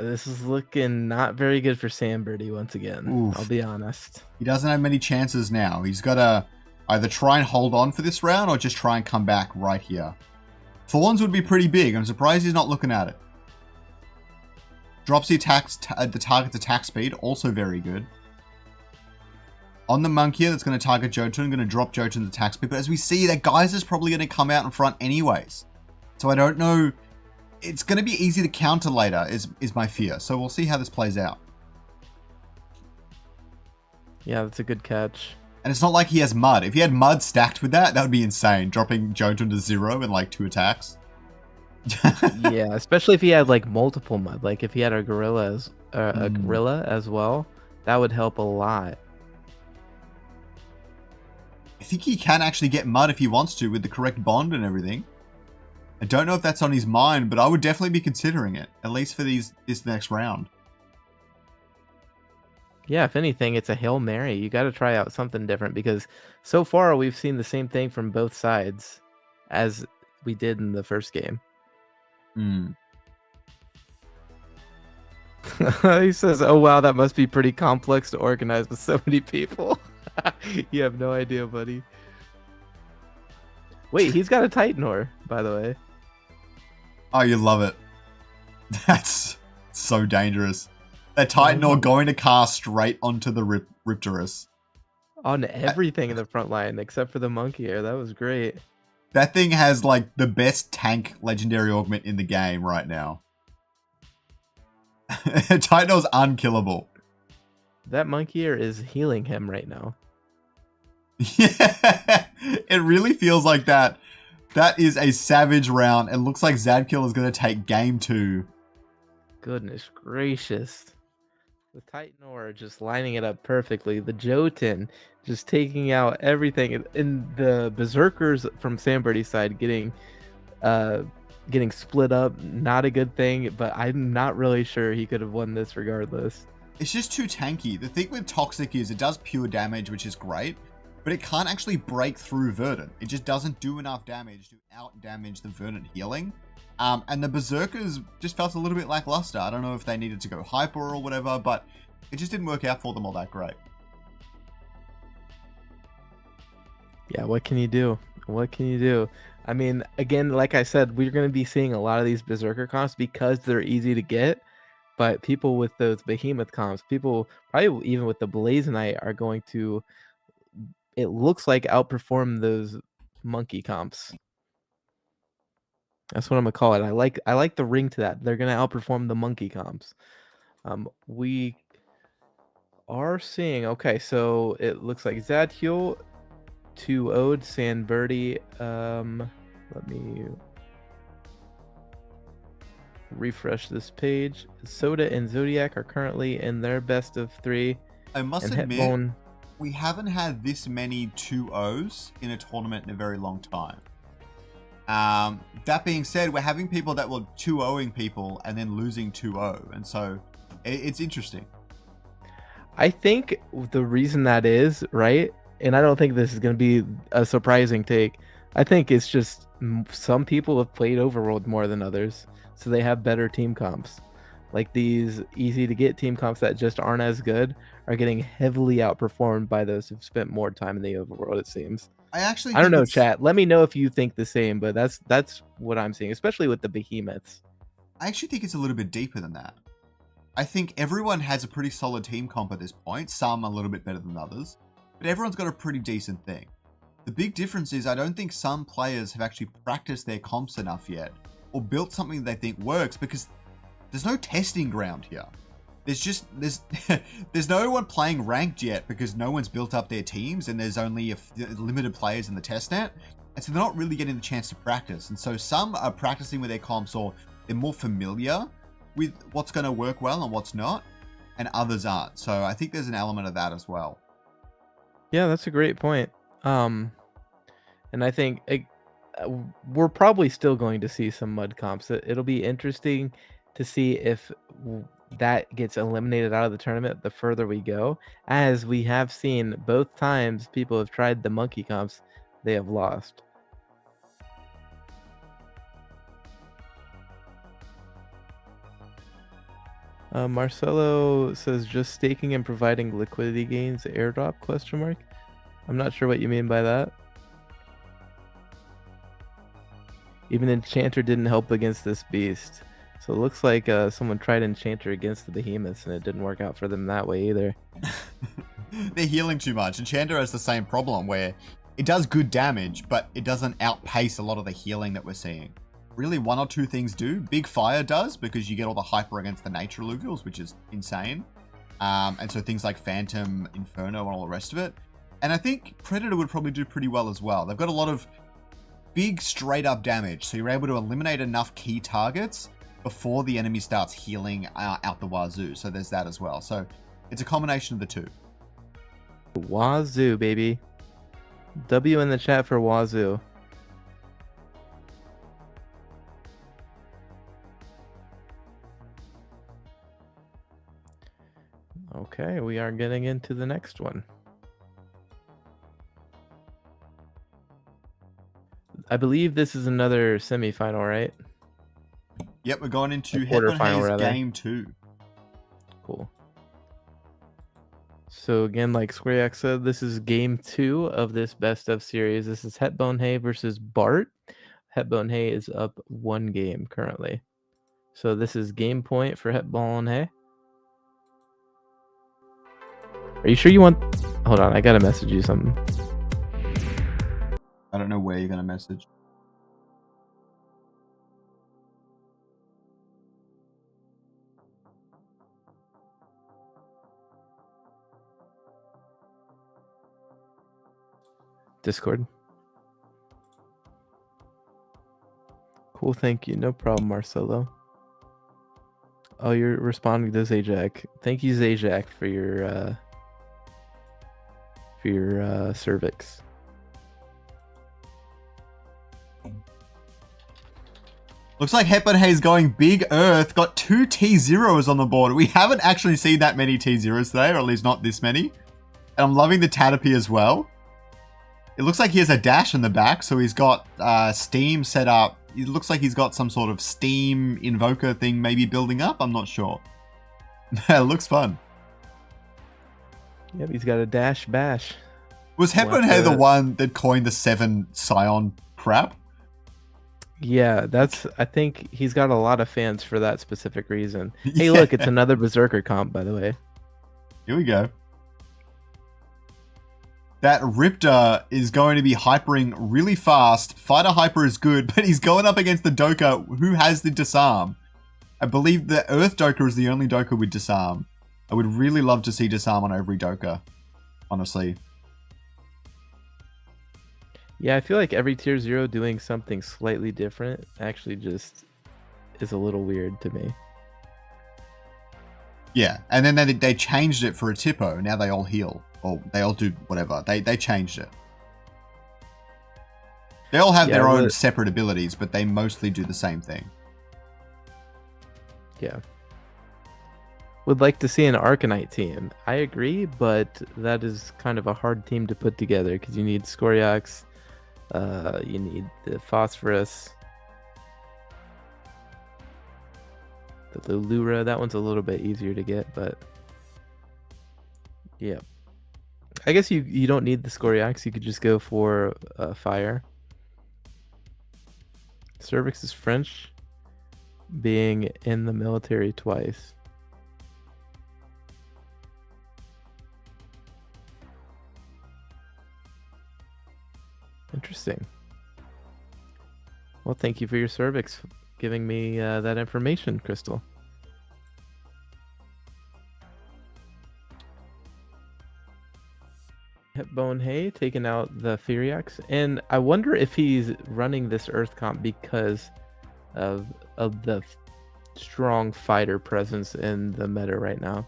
this is looking not very good for Sambirdie once again. Oof. I'll be honest. He doesn't have many chances now. He's got to either try and hold on for this round or just try and come back right here. Thorns would be pretty big. I'm surprised he's not looking at it. Drops the target's attack speed, also very good. On the Monkey that's going to target Jotun, going to drop Jotun's attack speed. But as we see, that Geyser's probably going to come out in front anyways. So I don't know. It's going to be easy to counter later, is my fear. So we'll see how this plays out. Yeah, that's a good catch. And it's not like he has Mud. If he had Mud stacked with that, that would be insane. Dropping Jotun to 0 in like 2 attacks. Yeah, especially if he had like multiple Mud. Like if he had a Gorilla as well, that would help a lot. I think he can actually get Mud if he wants to with the correct bond and everything. I don't know if that's on his mind, but I would definitely be considering it, at least for this next round. Yeah, if anything, it's a Hail Mary. You got to try out something different, because so far we've seen the same thing from both sides as we did in the first game. He says, oh wow, that must be pretty complex to organize with so many people. You have no idea, buddy. Wait, he's got a Titanor, by the way. Oh, you love it. That's so dangerous. That Titanor going to cast straight onto the Riptorus. On everything in the front line, except for the Monkey Air. That was great. That thing has, like, the best tank legendary augment in the game right now. Titanor's unkillable. That Monkey Air is healing him right now. Yeah, it really feels like that. That is a savage round. It looks like Zadkill is going to take game 2. Goodness gracious. The Titanor just lining it up perfectly. The Jotun just taking out everything. And the Berserkers from Sambirdie's side getting split up. Not a good thing, but I'm not really sure he could have won this regardless. It's just too tanky. The thing with Toxic is it does pure damage, which is great. but it can't actually break through Verdant. It just doesn't do enough damage to out-damage the Verdant healing. And the Berserkers just felt a little bit lackluster. I don't know if they needed to go hyper or whatever, but it just didn't work out for them all that great. Yeah, what can you do? What can you do? I mean, again, like I said, we're going to be seeing a lot of these Berserker comps because they're easy to get. But people with those Behemoth comps, people probably even with the Blazonite are going to, it looks like, outperform those monkey comps. That's what I'm gonna call it. I like the ring to that. They're gonna outperform the monkey comps. We are seeing, okay, so it looks like Zadhul, 2-0'd Sandbirdie. Let me refresh this page. Soda and Zodiac are currently in their best of 3. I must and admit, Hetbone, we haven't had this many 2-0s in a tournament in a very long time. That being said, we're having people that were 2-0ing people and then losing 2-0, and so it's interesting. I think the reason that is, right, and I don't think this is going to be a surprising take, I think it's just some people have played Overworld more than others, so they have better team comps. Like these easy to get team comps that just aren't as good are getting heavily outperformed by those who've spent more time in the Overworld, it seems. I don't know, chat. Let me know if you think the same, but that's what I'm seeing, especially with the Behemoths. I actually think it's a little bit deeper than that. I think everyone has a pretty solid team comp at this point, some a little bit better than others, but everyone's got a pretty decent thing. The big difference is I don't think some players have actually practiced their comps enough yet, or built something they think works, because there's no testing ground here. There's no one playing ranked yet because no one's built up their teams and there's only limited players in the testnet, and so they're not really getting the chance to practice. And so some are practicing with their comps, or they're more familiar with what's going to work well and what's not, and others aren't. So I think there's an element of that as well. Yeah, that's a great point. And I think we're probably still going to see some mud comps. It'll be interesting to see if that gets eliminated out of the tournament the further we go, as we have seen both times people have tried the monkey comps, they have lost. Marcelo says just staking and providing liquidity gains airdrop ? I'm not sure what you mean by that. Even Enchanter didn't help against this beast. So it looks like someone tried Enchanter against the Behemoths and it didn't work out for them that way either. They're healing too much. Enchanter has the same problem where it does good damage, but it doesn't outpace a lot of the healing that we're seeing. Really, one or two things do. Big Fire does, because you get all the hyper against the nature Illuvials, which is insane. And so things like Phantom, Inferno, and all the rest of it. And I think Predator would probably do pretty well as well. They've got a lot of big straight up damage, so you're able to eliminate enough key targets before the enemy starts healing out the wazoo. So there's that as well. So it's a combination of the two. Wazoo, baby. W in the chat for Wazoo. Okay, we are getting into the next one. I believe this is another semifinal, right? Yep, we're going into quarterfinal game 2. Cool. So again, like Squarex said, this is game 2 of this best of series. This is Hetbone versus Bart. Hetbone is up 1 game currently. So this is game point for Hetbone. Are you sure you want... Hold on, I gotta message you something. I don't know where you're gonna message. Discord. Cool, thank you. No problem, Marcelo. Oh, you're responding to Zajac. Thank you, Zajac, for your cervix. Looks like Hetbone is going Big Earth. Got 2 T0s on the board. We haven't actually seen that many T0s today, or at least not this many. And I'm loving the Tatopy as well. It looks like he has a dash in the back, so he's got Steam set up. It looks like he's got some sort of Steam invoker thing maybe building up. I'm not sure. It looks fun. Yep, he's got a dash bash. Was Hepburn the one that coined the 7 Scion crap? Yeah, I think he's got a lot of fans for that specific reason. Hey, look, it's another Berserker comp, by the way. Here we go. That Riptor is going to be hypering really fast. Fighter hyper is good, but he's going up against the Doka who has the disarm. I believe the Earth Doka is the only Doka with disarm. I would really love to see disarm on every Doka, honestly. Yeah, I feel like every tier 0 doing something slightly different actually just is a little weird to me. Yeah, and then they changed it for a Tippo. Now they all heal. Or they all do whatever. They changed it. They all have their own separate abilities, but they mostly do the same thing. Yeah. Would like to see an Arcanite team. I agree, but that is kind of a hard team to put together because you need Scoriox, you need the Phosphorus, the Lura. That one's a little bit easier to get, but yeah. I guess you don't need the Scoriox. You could just go for Fire. Cervix is French, being in the military twice. Interesting. Well, thank you for your cervix giving me that information, Crystal. Bone Hay taking out the Furiax, and I wonder if he's running this Earth comp because of the strong fighter presence in the meta right now.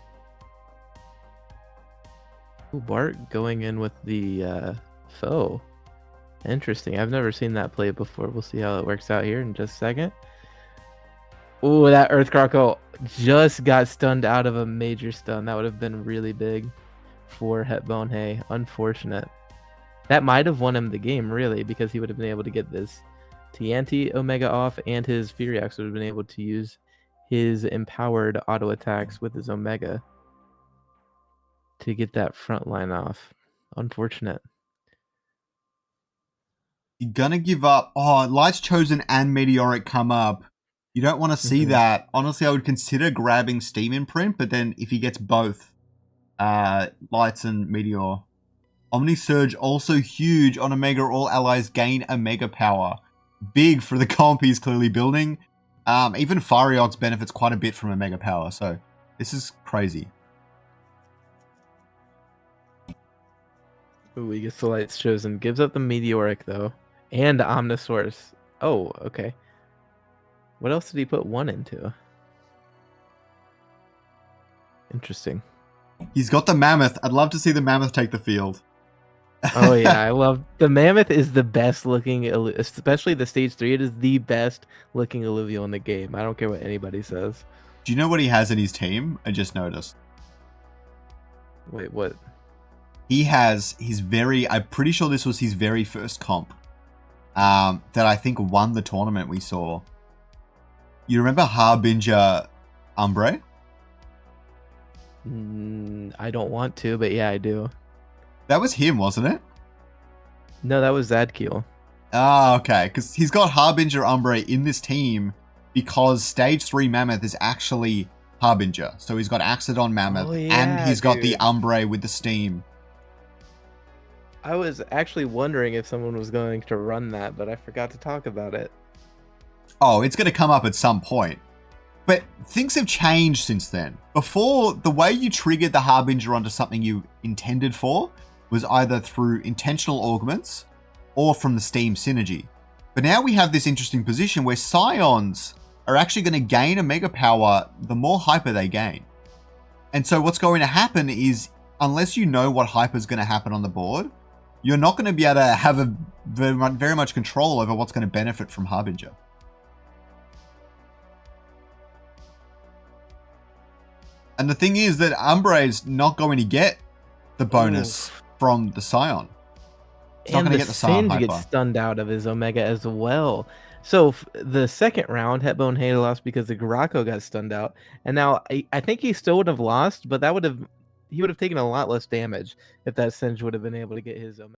Ooh, Bart going in with the foe. Interesting. I've never seen that play before. We'll see how it works out here in just a second. Ooh, that Earth Croco just got stunned out of a major stun. That would have been really big for Hetbone Hay. Unfortunate. That might have won him the game, really, because he would have been able to get this TNT Omega off, and his Furiax would have been able to use his empowered auto attacks with his Omega to get that front line off. Unfortunate. You're gonna give up. Oh, Light's Chosen and Meteoric come up. You don't want to see that. Honestly, I would consider grabbing Steam Imprint, but then if he gets both, Lights and Meteor. Omni Surge also huge on Omega. All allies gain Omega power. Big for the comp he's clearly building. Even Firiox benefits quite a bit from Omega power, so this is crazy. Ooh, he gets the Lights Chosen. Gives up the Meteoric, though. And Omnisaurus. Oh, okay. What else did he put one into? Interesting. He's got the Mammoth. I'd love to see the Mammoth take the field. Oh, yeah. I love... The Mammoth is the best looking... Especially the Stage 3. It is the best looking Illuvial in the game. I don't care what anybody says. Do you know what he has in his team? I just noticed. Wait, what? He has his very... I'm pretty sure this was his very first comp. That I think won the tournament we saw. You remember Harbinger Umbre? I don't want to, but yeah, I do. That was him, wasn't it? No, that was Zadkiel. Ah, okay. Because he's got Harbinger Umbre in this team because Stage 3 Mammoth is actually Harbinger. So he's got Axodon Mammoth, and he's got the Umbre with the Steam. I was actually wondering if someone was going to run that, but I forgot to talk about it. Oh, it's going to come up at some point. But things have changed since then. Before, the way you triggered the Harbinger onto something you intended for was either through intentional augments or from the Steam synergy. But now we have this interesting position where Scions are actually going to gain Omega power the more hyper they gain. And so what's going to happen is, unless you know what hyper is going to happen on the board, you're not going to be able to have a very much control over what's going to benefit from Harbinger. And the thing is that Umbre is not going to get the bonus from the Scion. It's not And going to the get the Saiyan Singe gets Hyper. stunned out of his Omega as well. So the second round, Hetbone Hater lost because the Garako got stunned out, and now I think he still would have lost, but he would have taken a lot less damage if that Singe would have been able to get his Omega.